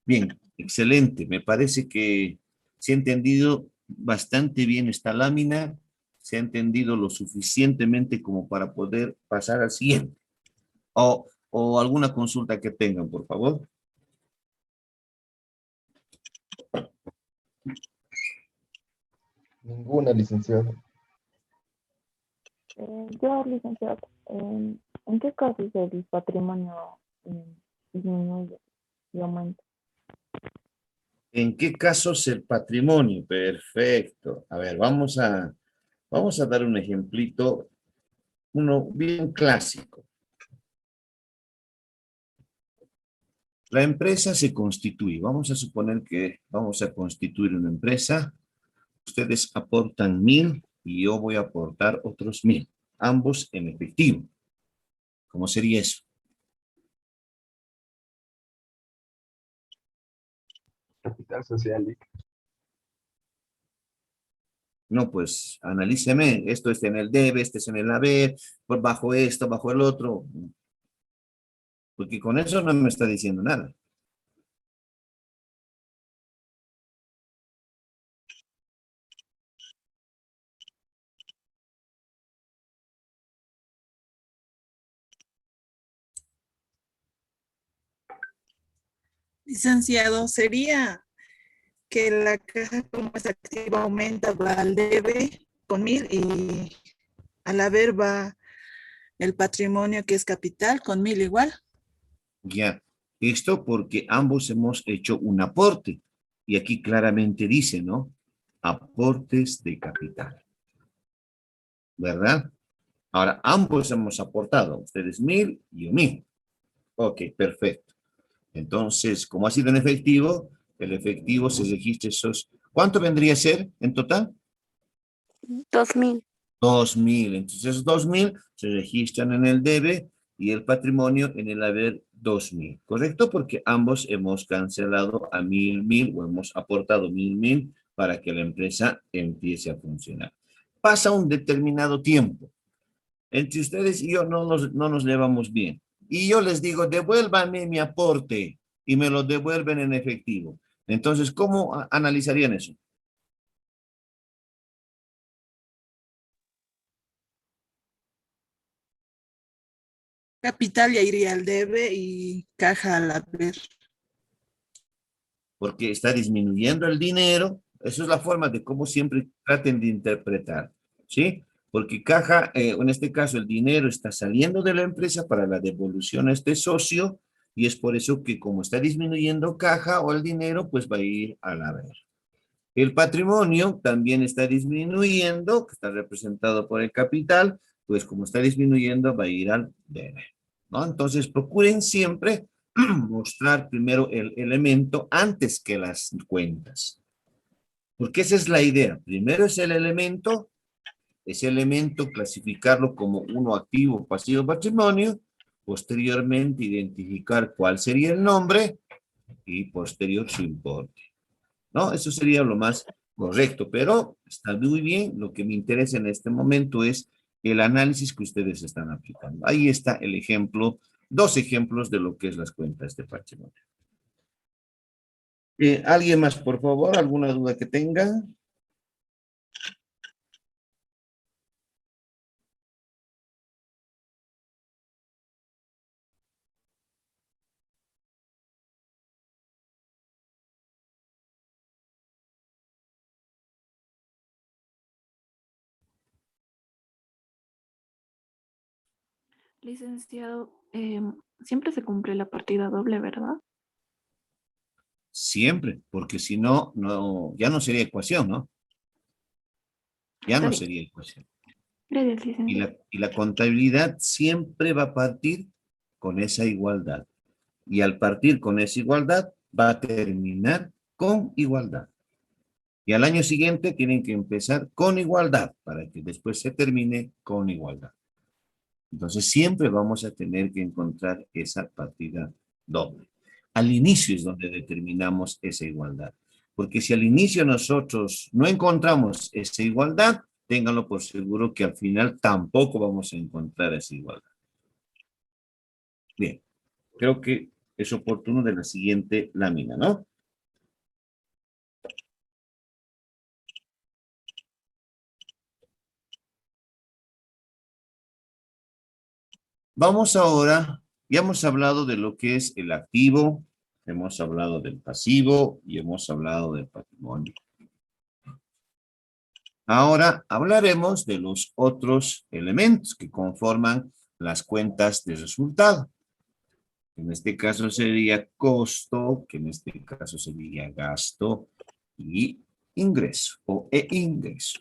Bien, excelente. Me parece que se ha entendido bastante bien esta lámina, se ha entendido lo suficientemente como para poder pasar al siguiente. O alguna consulta que tengan, por favor. Ninguna, licenciado. Yo, licenciado, ¿en qué casos el patrimonio disminuye y aumenta? ¿En qué casos el patrimonio? Perfecto. A ver, vamos a dar un ejemplito, uno bien clásico. La empresa se constituye. Vamos a suponer que vamos a constituir una empresa. Ustedes aportan 1,000 y yo voy a aportar otros 1,000, ambos en efectivo. ¿Cómo sería eso? Capital social. No, pues analíceme. Esto está en el debe, este es en el haber, pues bajo esto, bajo el otro. Porque con eso no me está diciendo nada. Licenciado, sería que la caja como es activa aumenta, va al debe con 1,000 y al haber va el patrimonio que es capital con 1,000 igual. Ya, esto porque ambos hemos hecho un aporte. Y aquí claramente dice, ¿no? Aportes de capital. ¿Verdad? Ahora, ambos hemos aportado. Ustedes 1,000 y yo 1,000. Ok, perfecto. Entonces, como ha sido en efectivo, el efectivo se registra esos. ¿Cuánto vendría a ser en total? 2,000. 2,000. Entonces, esos 2,000 se registran en el debe y el patrimonio en el haber 2,000. ¿Correcto? Porque ambos hemos cancelado a 1,000 o hemos aportado 1,000 para que la empresa empiece a funcionar. Pasa un determinado tiempo. Entre ustedes y yo no nos llevamos bien. Y yo les digo, devuélvanme mi aporte y me lo devuelven en efectivo. Entonces, ¿cómo analizarían eso? Capital ya iría al debe y caja al haber. Porque está disminuyendo el dinero. Esa es la forma de cómo siempre traten de interpretar, ¿sí? Porque caja, en este caso, el dinero está saliendo de la empresa para la devolución a este socio y es por eso que como está disminuyendo caja o el dinero, pues va a ir al haber. El patrimonio también está disminuyendo, que está representado por el capital, pues como está disminuyendo va a ir al debe, ¿no? Entonces procuren siempre mostrar primero el elemento antes que las cuentas. Porque esa es la idea. Primero es el elemento, ese elemento clasificarlo como uno activo, pasivo, patrimonio, posteriormente identificar cuál sería el nombre y posterior su importe. ¿No? Eso sería lo más correcto, pero está muy bien. Lo que me interesa en este momento es el análisis que ustedes están aplicando. Ahí está el ejemplo, 2 ejemplos de lo que es las cuentas de patrimonio. ¿Alguien más, por favor? ¿Alguna duda que tenga? Licenciado, siempre se cumple la partida doble, ¿verdad? Siempre, porque si no, ya no sería ecuación, ¿no? Ya Está no bien. sería ecuación. Gracias, licenciado. Y la contabilidad siempre va a partir con esa igualdad. Y al partir con esa igualdad, va a terminar con igualdad. Y al año siguiente tienen que empezar con igualdad para que después se termine con igualdad. Entonces siempre vamos a tener que encontrar esa partida doble. Al inicio es donde determinamos esa igualdad. Porque si al inicio nosotros no encontramos esa igualdad, ténganlo por seguro que al final tampoco vamos a encontrar esa igualdad. Bien, creo que es oportuno de la siguiente lámina, ¿no? Vamos ahora, ya hemos hablado de lo que es el activo, hemos hablado del pasivo y hemos hablado del patrimonio. Ahora hablaremos de los otros elementos que conforman las cuentas de resultado. En este caso sería costo, que en este caso sería gasto y ingreso o ingreso.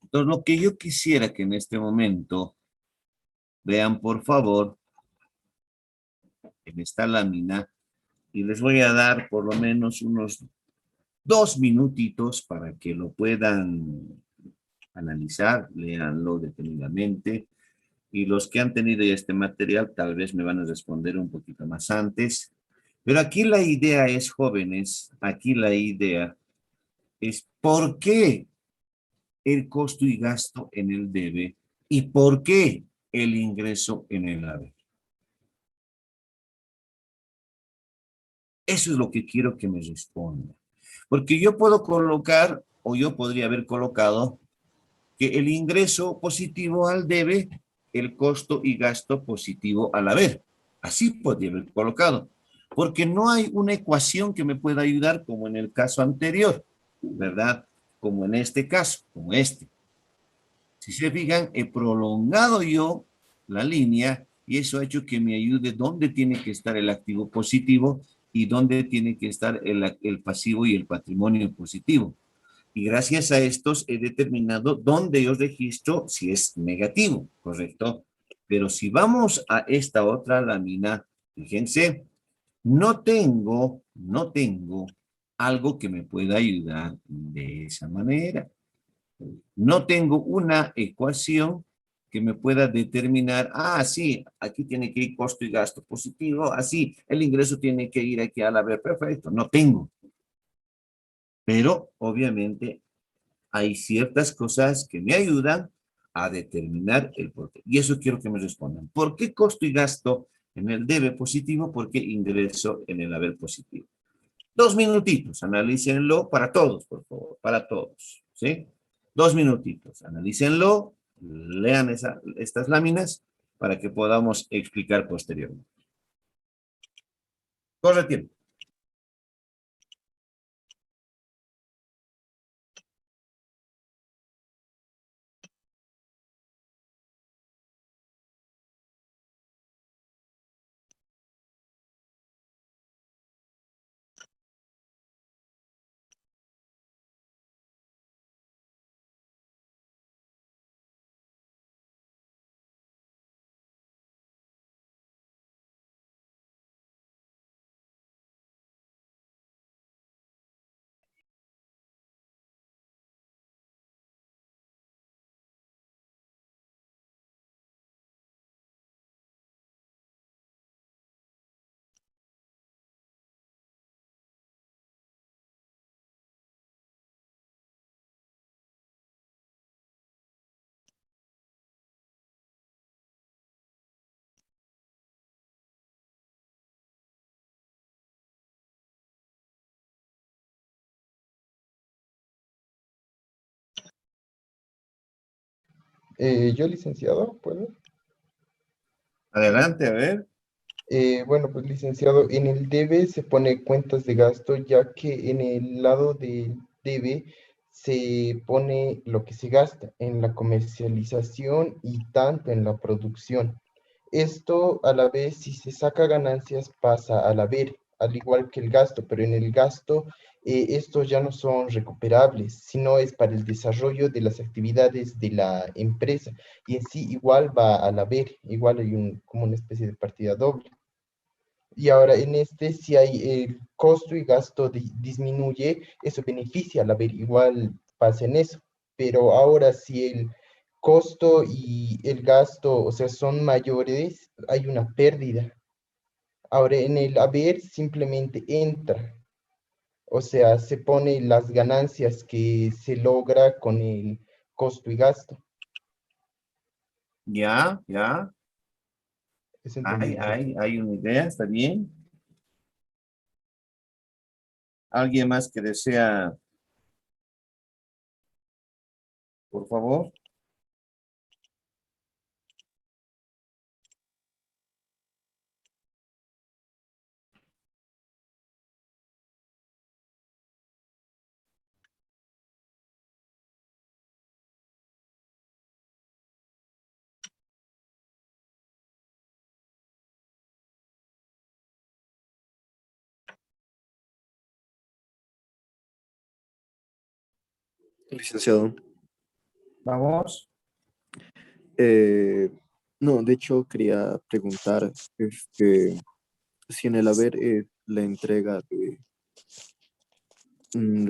Entonces, lo que yo quisiera que en este momento vean, por favor, en esta lámina, y les voy a dar por lo menos unos 2 minutitos para que lo puedan analizar, léanlo detenidamente, y los que han tenido ya este material tal vez me van a responder un poquito más antes. Pero aquí la idea es, jóvenes, aquí la idea es por qué el costo y gasto en el debe y por qué el ingreso en el haber. Eso es lo que quiero que me respondan. Porque yo puedo colocar, o yo podría haber colocado, que el ingreso positivo al debe, el costo y gasto positivo al haber. Así podría haber colocado. Porque no hay una ecuación que me pueda ayudar como en el caso anterior, ¿verdad? Como en este caso, como este. Si se fijan, he prolongado yo la línea y eso ha hecho que me ayude dónde tiene que estar el activo positivo y dónde tiene que estar el pasivo y el patrimonio positivo. Y gracias a estos he determinado dónde yo registro si es negativo, ¿correcto? Pero si vamos a esta otra lámina, fíjense, no tengo algo que me pueda ayudar de esa manera. No tengo una ecuación que me pueda determinar, sí, aquí tiene que ir costo y gasto positivo, así, el ingreso tiene que ir aquí al haber, perfecto, no tengo. Pero, obviamente, hay ciertas cosas que me ayudan a determinar el porqué. Y eso quiero que me respondan. ¿Por qué costo y gasto en el debe positivo? ¿Por qué ingreso en el haber positivo? 2 minutitos, analícenlo para todos, por favor, para todos, ¿sí? 2 minutitos, analícenlo, lean estas láminas para que podamos explicar posteriormente. Corre tiempo. Yo, licenciado, ¿puedo? Adelante, a ver. Bueno, pues licenciado, en el debe se pone cuentas de gasto, ya que en el lado del debe se pone lo que se gasta en la comercialización y tanto en la producción. Esto a la vez, si se saca ganancias, pasa al haber, al igual que el gasto, pero en el gasto estos ya no son recuperables, sino es para el desarrollo de las actividades de la empresa y en sí igual va al haber, igual hay como una especie de partida doble. Y ahora en este, si hay el costo y gasto disminuye, eso beneficia al haber, igual pasa en eso. Pero ahora si el costo y el gasto, o sea, son mayores, hay una pérdida. Ahora en el haber simplemente entra, o sea, se pone las ganancias que se logra con el costo y gasto. Ya, ¿Es entendible? hay una idea, está bien. ¿Alguien más que desea, por favor? Licenciado. Vamos. No, de hecho quería preguntar si en el haber la entrega de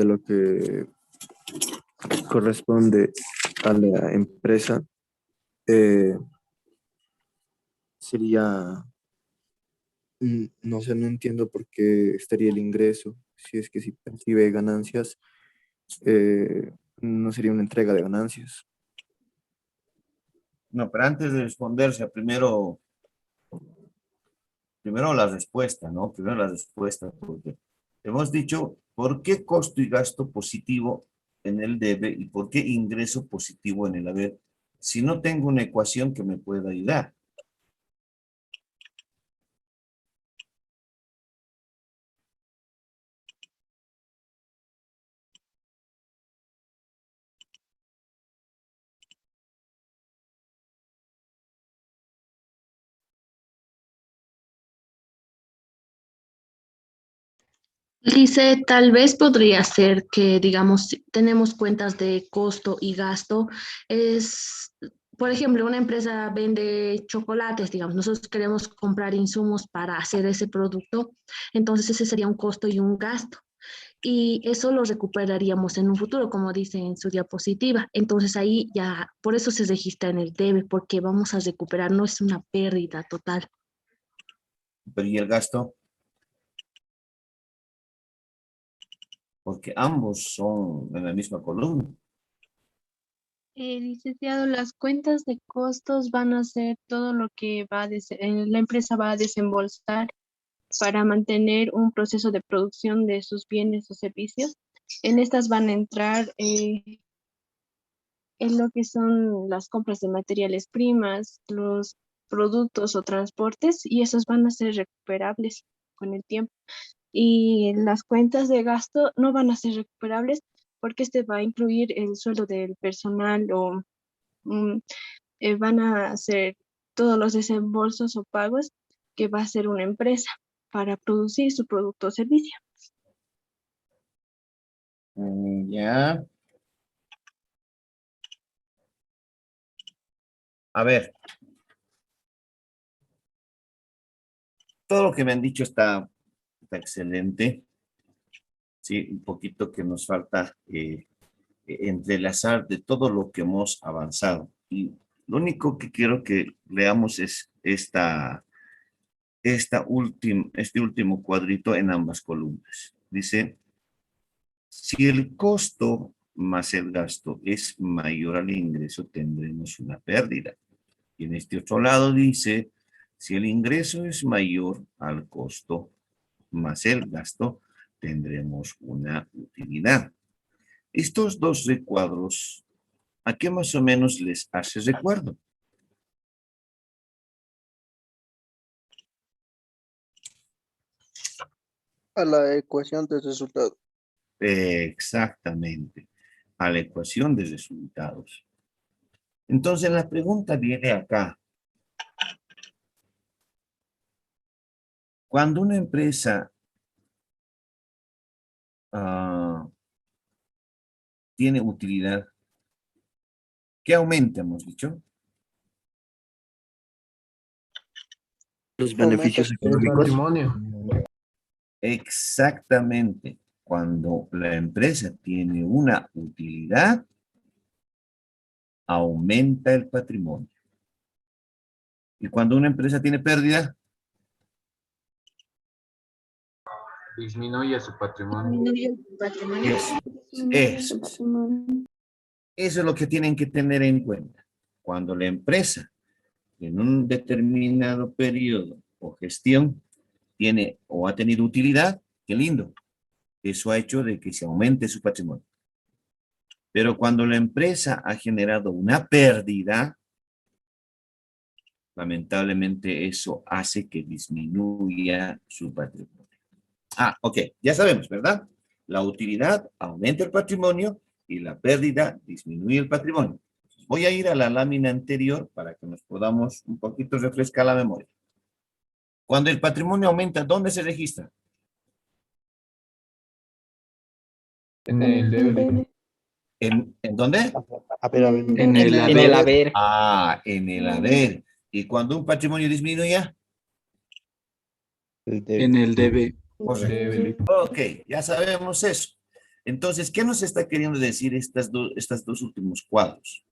lo que corresponde a la empresa sería, no sé, no entiendo por qué estaría el ingreso, si es que si percibe ganancias, no sería una entrega de ganancias. No, pero antes de responderse, primero la respuesta, ¿no? Primero la respuesta, porque hemos dicho, ¿por qué costo y gasto positivo en el debe y por qué ingreso positivo en el haber? Si no tengo una ecuación que me pueda ayudar. Dice, tal vez podría ser que, digamos, si tenemos cuentas de costo y gasto. Es, por ejemplo, una empresa vende chocolates, digamos, nosotros queremos comprar insumos para hacer ese producto, entonces ese sería un costo y un gasto. Y eso lo recuperaríamos en un futuro, como dice en su diapositiva. Entonces ahí ya, por eso se registra en el debe, porque vamos a recuperar, no es una pérdida total. Pero ¿y el gasto? Porque ambos son en la misma columna. Licenciado, las cuentas de costos van a ser todo lo que la empresa va a desembolsar para mantener un proceso de producción de sus bienes o servicios. En estas van a entrar en lo que son las compras de materiales primas, los productos o transportes, y esos van a ser recuperables con el tiempo. Y las cuentas de gasto no van a ser recuperables porque este va a incluir el sueldo del personal o mm, van a hacer todos los desembolsos o pagos que va a hacer una empresa para producir su producto o servicio. Ya. A ver. Todo lo que me han dicho está excelente. Sí, un poquito que nos falta entrelazar de todo lo que hemos avanzado. Y lo único que quiero que leamos es este último cuadrito en ambas columnas. Dice, si el costo más el gasto es mayor al ingreso, tendremos una pérdida. Y en este otro lado dice, si el ingreso es mayor al costo más el gasto, tendremos una utilidad. Estos dos recuadros, ¿a qué más o menos les hace recuerdo? A la ecuación de resultado. Exactamente, a la ecuación de resultados. Entonces la pregunta viene acá. Cuando una empresa tiene utilidad, ¿qué aumenta, hemos dicho? Los beneficios El económicos. patrimonio. Exactamente. Cuando la empresa tiene una utilidad, aumenta el patrimonio. Y cuando una empresa tiene pérdida, disminuye su patrimonio. Disminuye el patrimonio. Eso es lo que tienen que tener en cuenta. Cuando la empresa en un determinado periodo o gestión tiene o ha tenido utilidad, qué lindo. Eso ha hecho de que se aumente su patrimonio. Pero cuando la empresa ha generado una pérdida, lamentablemente eso hace que disminuya su patrimonio. Ah, ok, ya sabemos, ¿verdad? La utilidad aumenta el patrimonio y la pérdida disminuye el patrimonio. Voy a ir a la lámina anterior para que nos podamos un poquito refrescar la memoria. Cuando el patrimonio aumenta, ¿dónde se registra? En el debe. ¿En dónde? En el haber. Ah, en el haber. ¿Y cuando un patrimonio disminuye? En el debe. Ok, ya sabemos eso. Entonces, ¿qué nos está queriendo decir estos dos últimos cuadros?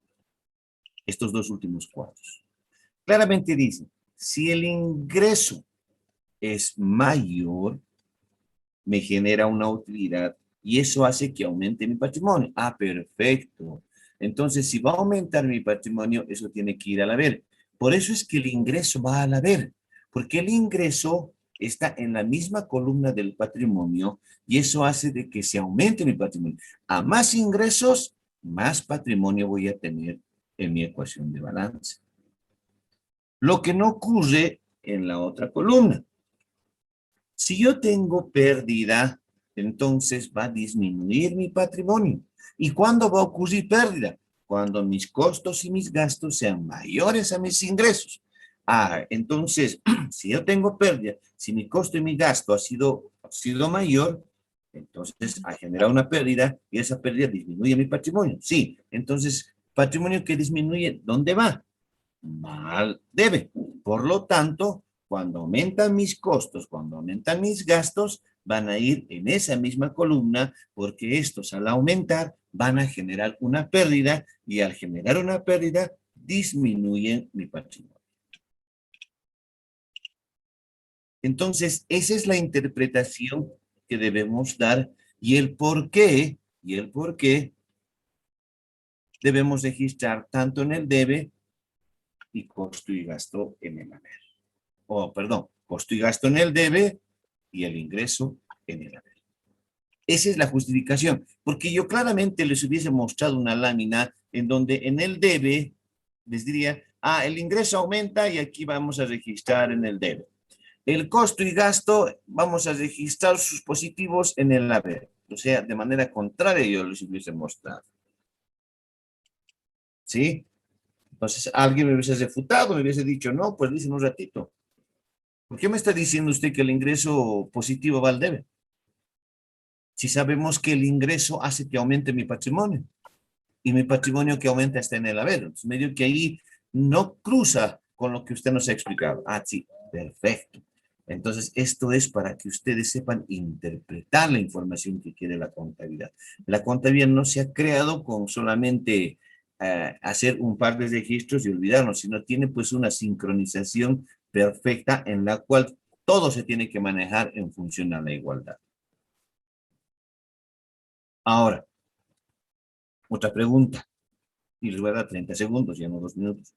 Estos dos últimos cuadros. Claramente dice, si el ingreso es mayor, me genera una utilidad y eso hace que aumente mi patrimonio. Ah, perfecto. Entonces, si va a aumentar mi patrimonio, eso tiene que ir al haber. Por eso es que el ingreso va al haber, porque el ingreso está en la misma columna del patrimonio y eso hace de que se aumente mi patrimonio. A más ingresos, más patrimonio voy a tener en mi ecuación de balance. Lo que no ocurre en la otra columna. Si yo tengo pérdida, entonces va a disminuir mi patrimonio. ¿Y cuándo va a ocurrir pérdida? Cuando mis costos y mis gastos sean mayores a mis ingresos. Ah, entonces, si yo tengo pérdida, si mi costo y mi gasto ha sido mayor, entonces ha generado una pérdida y esa pérdida disminuye mi patrimonio. Sí, entonces, patrimonio que disminuye, ¿dónde va? Mal debe. Por lo tanto, cuando aumentan mis costos, cuando aumentan mis gastos, van a ir en esa misma columna porque estos al aumentar van a generar una pérdida y al generar una pérdida disminuyen mi patrimonio. Entonces, esa es la interpretación que debemos dar y el por qué debemos registrar tanto en el debe y costo y gasto en el haber. Perdón, costo y gasto en el debe y el ingreso en el haber. Esa es la justificación, porque yo claramente les hubiese mostrado una lámina en donde en el debe les diría, el ingreso aumenta y aquí vamos a registrar en el debe. El costo y gasto vamos a registrar sus positivos en el haber. O sea, de manera contraria yo les hubiese mostrado. ¿Sí? Entonces alguien me hubiese refutado, me hubiese dicho, no, pues dicen un ratito. ¿Por qué me está diciendo usted que el ingreso positivo va al debe? Si sabemos que el ingreso hace que aumente mi patrimonio. Y mi patrimonio que aumenta está en el haber. Entonces, medio que ahí no cruza con lo que usted nos ha explicado. Ah, sí, perfecto. Entonces, esto es para que ustedes sepan interpretar la información que quiere la contabilidad. La contabilidad no se ha creado con solamente hacer un par de registros y olvidarnos, sino tiene pues una sincronización perfecta en la cual todo se tiene que manejar en función a la igualdad. Ahora, otra pregunta. Y les voy a dar 30 segundos, ya no 2 minutos.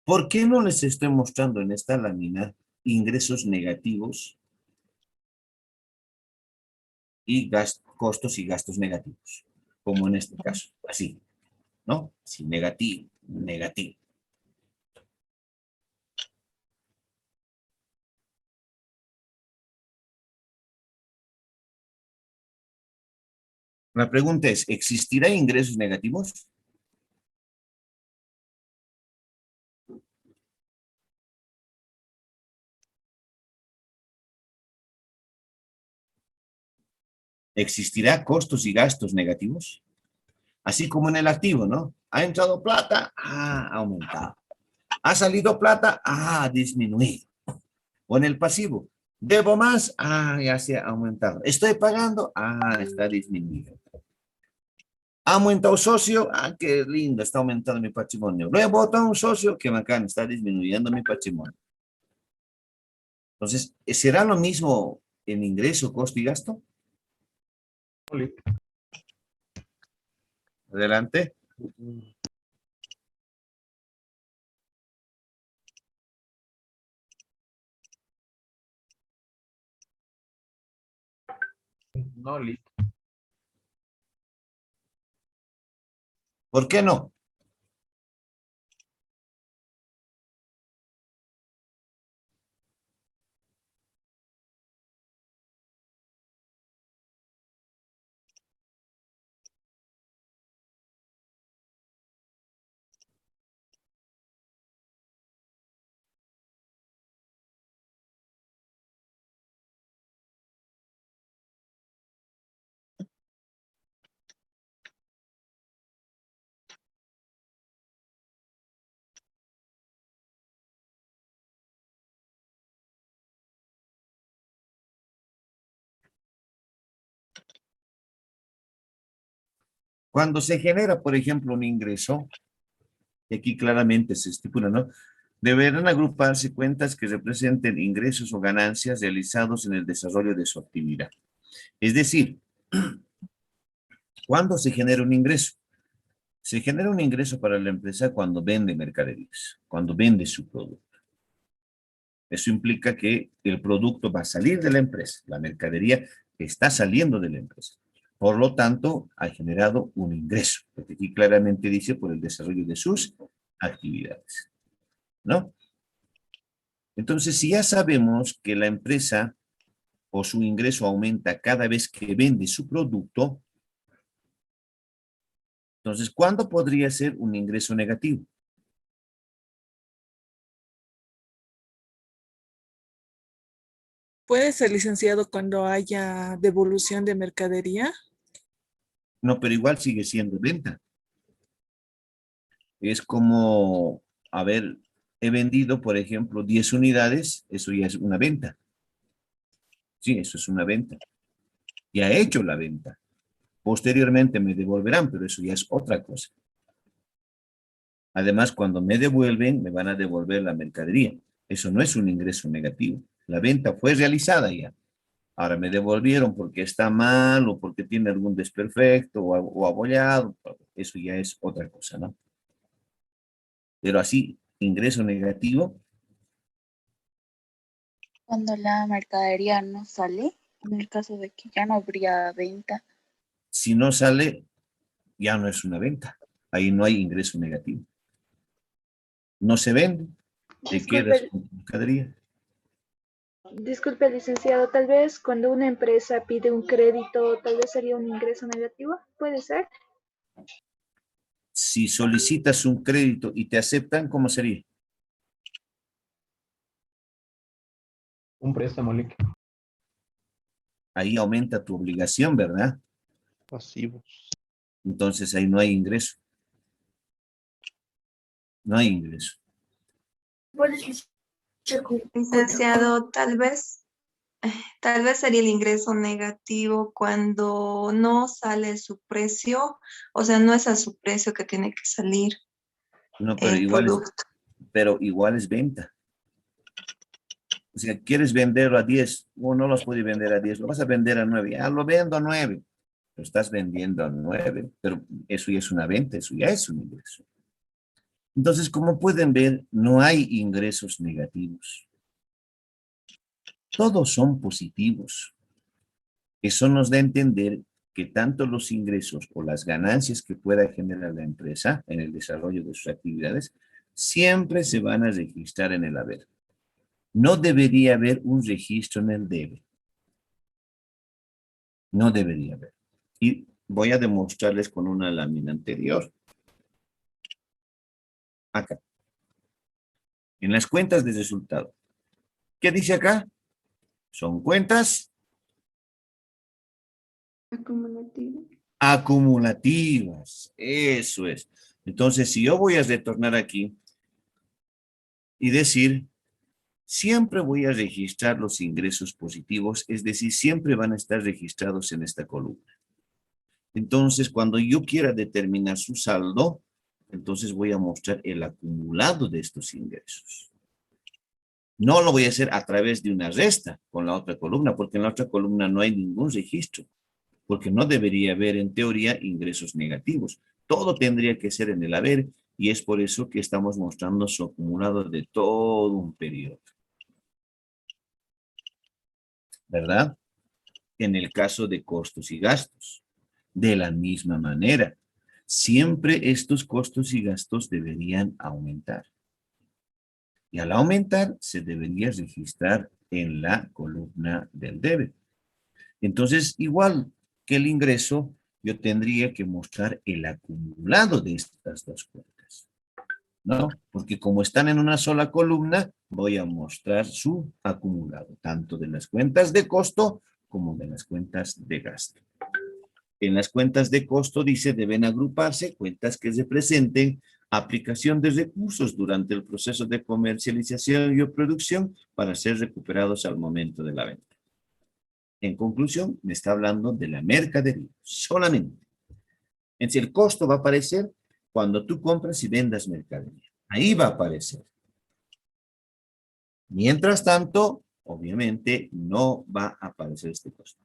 ¿Por qué no les estoy mostrando en esta lámina ingresos negativos y costos y gastos negativos? Como en este caso, así, ¿no? Así, negativo, negativo. La pregunta es, ¿existirá ingresos negativos? ¿Existirá costos y gastos negativos? Así como en el activo, ¿no? Ha entrado plata, ha aumentado. Ha salido plata, ha disminuido. O en el pasivo, debo más, ya se ha aumentado. Estoy pagando, está disminuido. Ha aumentado socio, qué lindo, está aumentando mi patrimonio. Luego he votado un socio, qué bacán, está disminuyendo mi patrimonio. Entonces, ¿será lo mismo en ingreso, costo y gasto? Adelante. No, listo. ¿Por qué no? Cuando se genera, por ejemplo, un ingreso, y aquí claramente se estipula, ¿no? Deberán agruparse cuentas que representen ingresos o ganancias realizados en el desarrollo de su actividad. Es decir, ¿cuándo se genera un ingreso? Se genera un ingreso para la empresa cuando vende mercaderías, cuando vende su producto. Eso implica que el producto va a salir de la empresa, la mercadería está saliendo de la empresa. Por lo tanto, ha generado un ingreso, porque aquí claramente dice por el desarrollo de sus actividades, ¿no? Entonces, si ya sabemos que la empresa o su ingreso aumenta cada vez que vende su producto, entonces, ¿cuándo podría ser un ingreso negativo? ¿Puede ser, licenciado, cuando haya devolución de mercadería? No, pero igual sigue siendo venta. Es como, a ver, he vendido, por ejemplo, 10 unidades, eso ya es una venta. Sí, eso es una venta. Ya he hecho la venta. Posteriormente me devolverán, pero eso ya es otra cosa. Además, cuando me devuelven, me van a devolver la mercadería. Eso no es un ingreso negativo. La venta fue realizada ya. Ahora me devolvieron porque está mal o porque tiene algún desperfecto o abollado. Eso ya es otra cosa, ¿no? Pero así, ingreso negativo. Cuando la mercadería no sale, en el caso de que ya no habría venta. Si no sale, ya no es una venta. Ahí no hay ingreso negativo. No se vende. Te quedas Disculpe, con tu mercadería. disculpe, licenciado, tal vez cuando una empresa pide un crédito, tal vez sería un ingreso negativo, ¿puede ser? Si solicitas un crédito y te aceptan, ¿cómo sería? Un préstamo líquido. Ahí aumenta tu obligación, ¿verdad? Pasivos. Entonces ahí no hay ingreso. No hay ingreso. Licenciado, tal vez sería el ingreso negativo cuando no sale su precio, o sea, no es a su precio que tiene que salir No, pero el producto. igual es venta. O sea, quieres venderlo a 10, o no los puedes vender a 10, lo vas a vender a 9, ya lo vendo a 9. Lo estás vendiendo a 9, pero eso ya es una venta, eso ya es un ingreso. Entonces, como pueden ver, no hay ingresos negativos. Todos son positivos. Eso nos da a entender que tanto los ingresos o las ganancias que pueda generar la empresa en el desarrollo de sus actividades siempre se van a registrar en el haber. No debería haber un registro en el debe. No debería haber. Y voy a demostrarles con una lámina anterior. Acá. En las cuentas de resultado. ¿Qué dice acá? Son cuentas acumulativas. Eso es. Entonces, si yo voy a retornar aquí y decir, siempre voy a registrar los ingresos positivos, es decir, siempre van a estar registrados en esta columna. Entonces, cuando yo quiera determinar su saldo, entonces voy a mostrar el acumulado de estos ingresos. No lo voy a hacer a través de una resta con la otra columna, porque en la otra columna no hay ningún registro, porque no debería haber en teoría ingresos negativos. Todo tendría que ser en el haber y es por eso que estamos mostrando su acumulado de todo un periodo. ¿Verdad? En el caso de costos y gastos, de la misma manera, siempre estos costos y gastos deberían aumentar. Y al aumentar, se debería registrar en la columna del debe. Entonces, igual que el ingreso, yo tendría que mostrar el acumulado de estas dos cuentas, ¿no? Porque como están en una sola columna, voy a mostrar su acumulado, tanto de las cuentas de costo como de las cuentas de gasto. En las cuentas de costo dice deben agruparse cuentas que representen aplicación de recursos durante el proceso de comercialización y o producción para ser recuperados al momento de la venta. En conclusión, me está hablando de la mercadería, solamente. Entonces, el costo va a aparecer cuando tú compras y vendas mercadería. Ahí va a aparecer. Mientras tanto, obviamente, no va a aparecer este costo.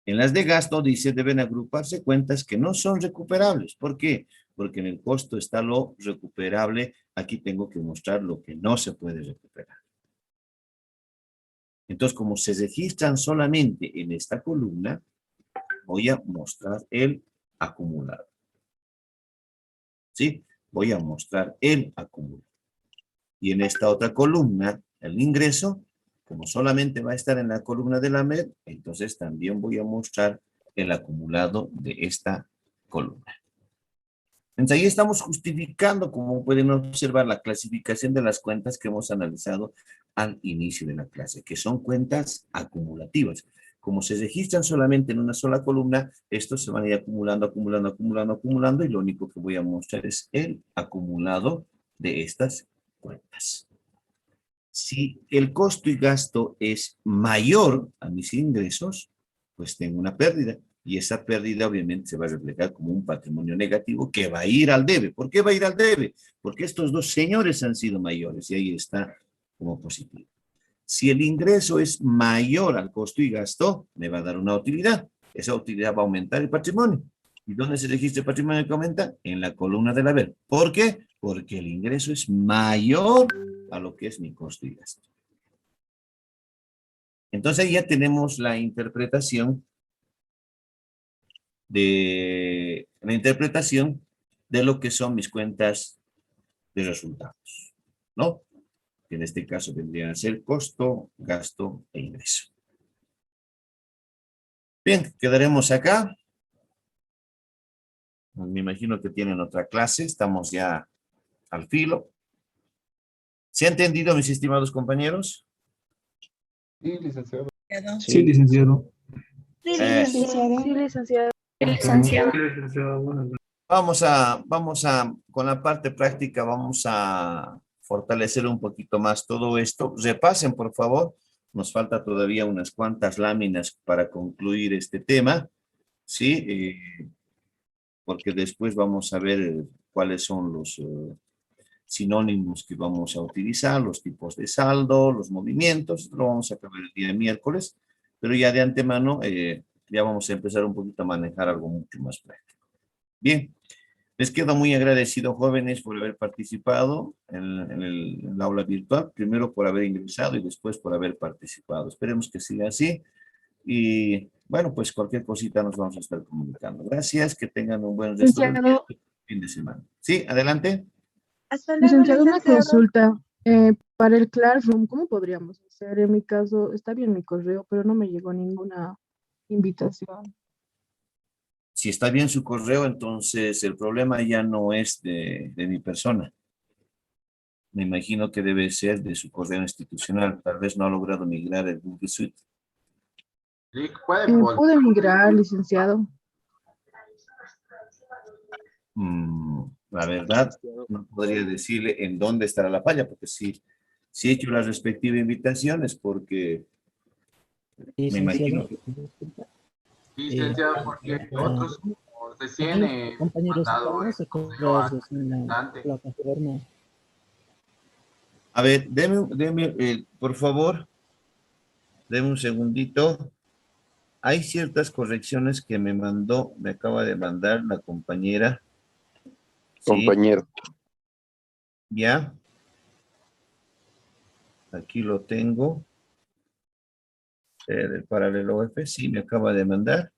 En las de gasto dice deben agruparse cuentas que no son recuperables. ¿Por qué? Porque en el costo está lo recuperable. Aquí tengo que mostrar lo que no se puede recuperar. Entonces, como se registran solamente en esta columna, voy a mostrar el acumulado. ¿Sí? Voy a mostrar el acumulado. Y en esta otra columna, el ingreso, como solamente va a estar en la columna de la MED, entonces también voy a mostrar el acumulado de esta columna. Entonces ahí estamos justificando, como pueden observar, la clasificación de las cuentas que hemos analizado al inicio de la clase, que son cuentas acumulativas. Como se registran solamente en una sola columna, estos se van a ir acumulando, acumulando, acumulando, acumulando, y lo único que voy a mostrar es el acumulado de estas cuentas. Si el costo y gasto es mayor a mis ingresos, pues tengo una pérdida. Y esa pérdida obviamente se va a reflejar como un patrimonio negativo que va a ir al debe. ¿Por qué va a ir al debe? Porque estos dos señores han sido mayores y ahí está como positivo. Si el ingreso es mayor al costo y gasto, me va a dar una utilidad. Esa utilidad va a aumentar el patrimonio. ¿Y dónde se registra el patrimonio que aumenta? En la columna del haber. ¿Por qué? Porque el ingreso es mayor a lo que es mi costo y gasto. Entonces ya tenemos la interpretación de lo que son mis cuentas de resultados, ¿no? Que en este caso vendrían a ser costo, gasto e ingreso. Bien, quedaremos acá. Me imagino que tienen otra clase, estamos ya al filo. ¿Se ha entendido, mis estimados compañeros? Sí, licenciado. Sí, licenciado. Sí, licenciado. Vamos a, con la parte práctica, vamos a fortalecer un poquito más todo esto. Repasen, por favor. Nos falta todavía unas cuantas láminas para concluir este tema, ¿sí? Porque después vamos a ver cuáles son los sinónimos que vamos a utilizar, los tipos de saldo, los movimientos. Lo vamos a acabar el día miércoles, pero ya de antemano ya vamos a empezar un poquito a manejar algo mucho más práctico. Bien, les quedo muy agradecido, jóvenes, por haber participado en el aula virtual, primero por haber ingresado y después por haber participado. Esperemos que siga así y bueno, pues cualquier cosita nos vamos a estar comunicando. Gracias, que tengan un buen resto del día, fin de semana. Sí, adelante. Hasta luego, Licenciado, una licenciado. consulta. Para el Classroom, ¿cómo podríamos hacer? En mi caso, está bien mi correo, pero no me llegó ninguna invitación. Si está bien su correo, entonces el problema ya no es de mi persona. Me imagino que debe ser de su correo institucional. Tal vez no ha logrado migrar el Google Suite. ¿Puedo migrar, licenciado? La verdad, no podría decirle en dónde estará la falla, porque si he hecho la respectiva invitación es porque me imagino que... Licenciado, porque otros recién compañeros, mandado acabamos de correr en la plataforma. A ver, por favor, deme un segundito. Hay ciertas correcciones que me acaba de mandar la compañera. Sí. Compañero. Ya. Aquí lo tengo. El paralelo F, sí, me acaba de mandar.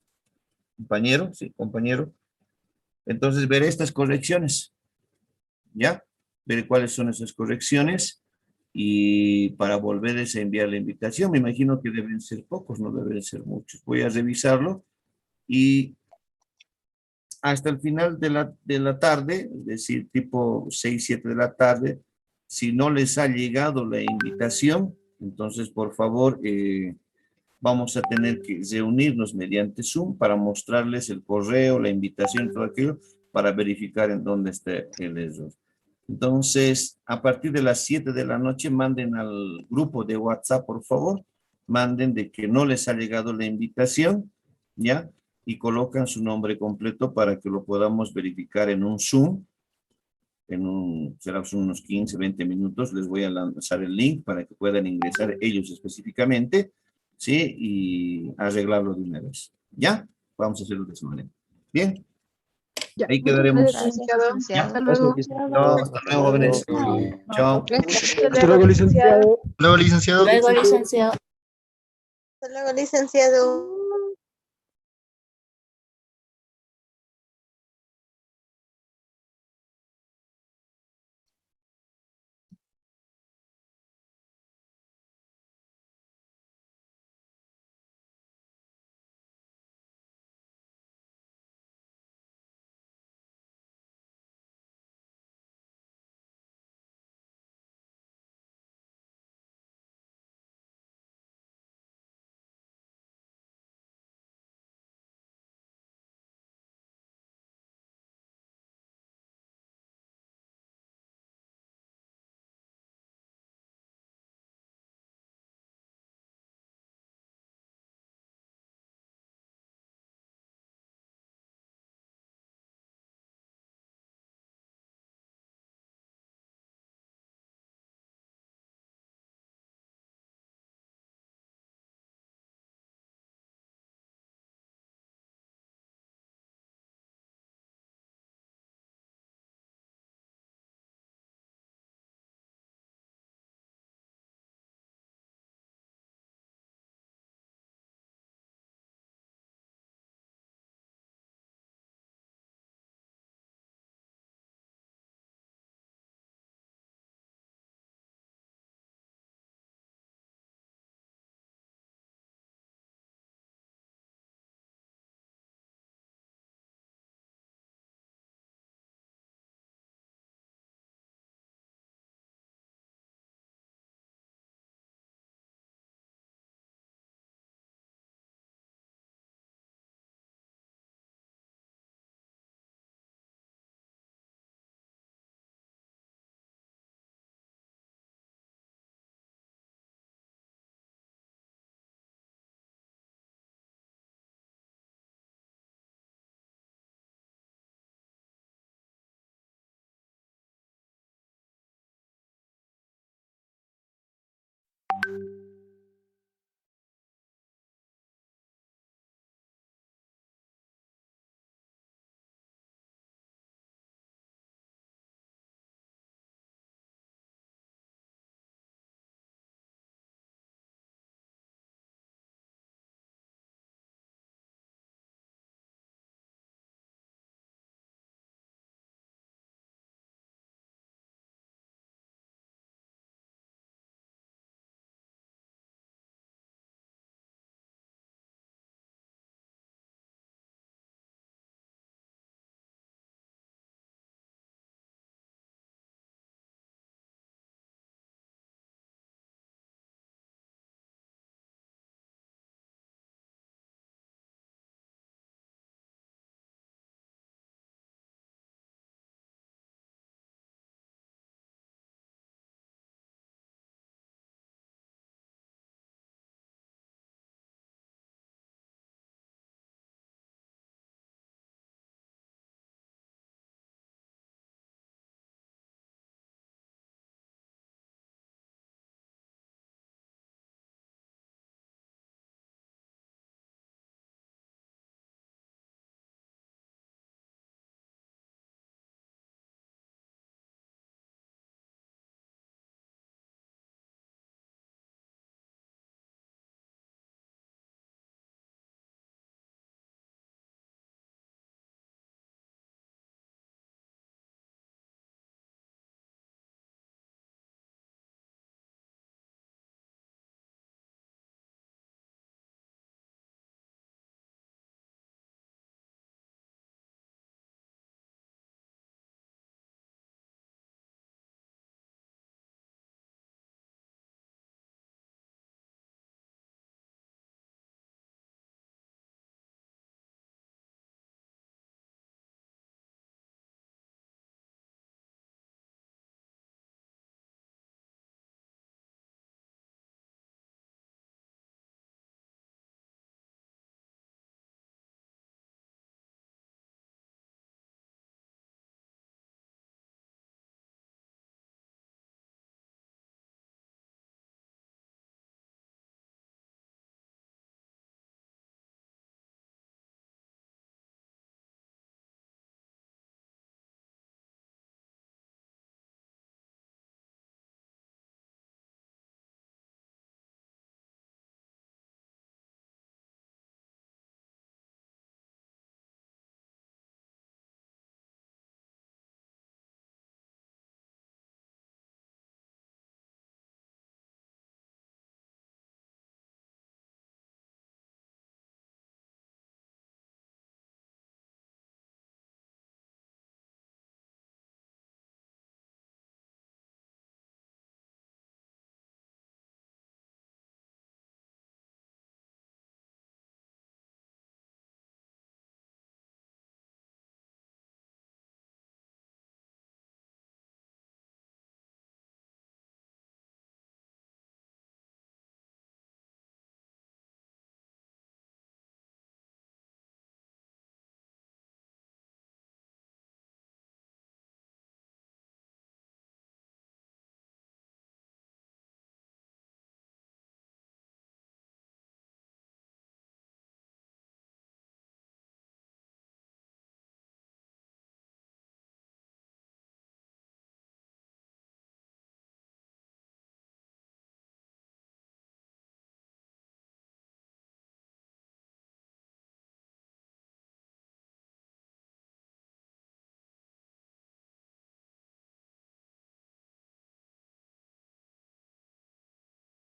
Compañero, sí, compañero. Entonces, veré estas correcciones. ¿Ya? Veré cuáles son esas correcciones. Y para volverles a enviar la invitación, me imagino que deben ser pocos, no deben ser muchos. Voy a revisarlo. Y hasta el final de la tarde, es decir, tipo 6, 7 de la tarde, si no les ha llegado la invitación, entonces, por favor, vamos a tener que reunirnos mediante Zoom para mostrarles el correo, la invitación, todo aquello, para verificar en dónde está el error. Entonces, a partir de las 7 de la noche, manden al grupo de WhatsApp, por favor, manden de que no les ha llegado la invitación, ¿ya? Y colocan su nombre completo para que lo podamos verificar en un Zoom. Será unos 15, 20 minutos. Les voy a lanzar el link para que puedan ingresar ellos específicamente, ¿sí? Y arreglarlo de una vez. ¿Ya? Vamos a hacerlo de esa manera. ¿Bien? Ya, Ahí muchas quedaremos. gracias, licenciado. ¿Ya? Hasta luego. No, hasta luego, jóvenes. Chao. Hasta luego, licenciado. Luego, licenciado. Luego, licenciado. Hasta luego, licenciado.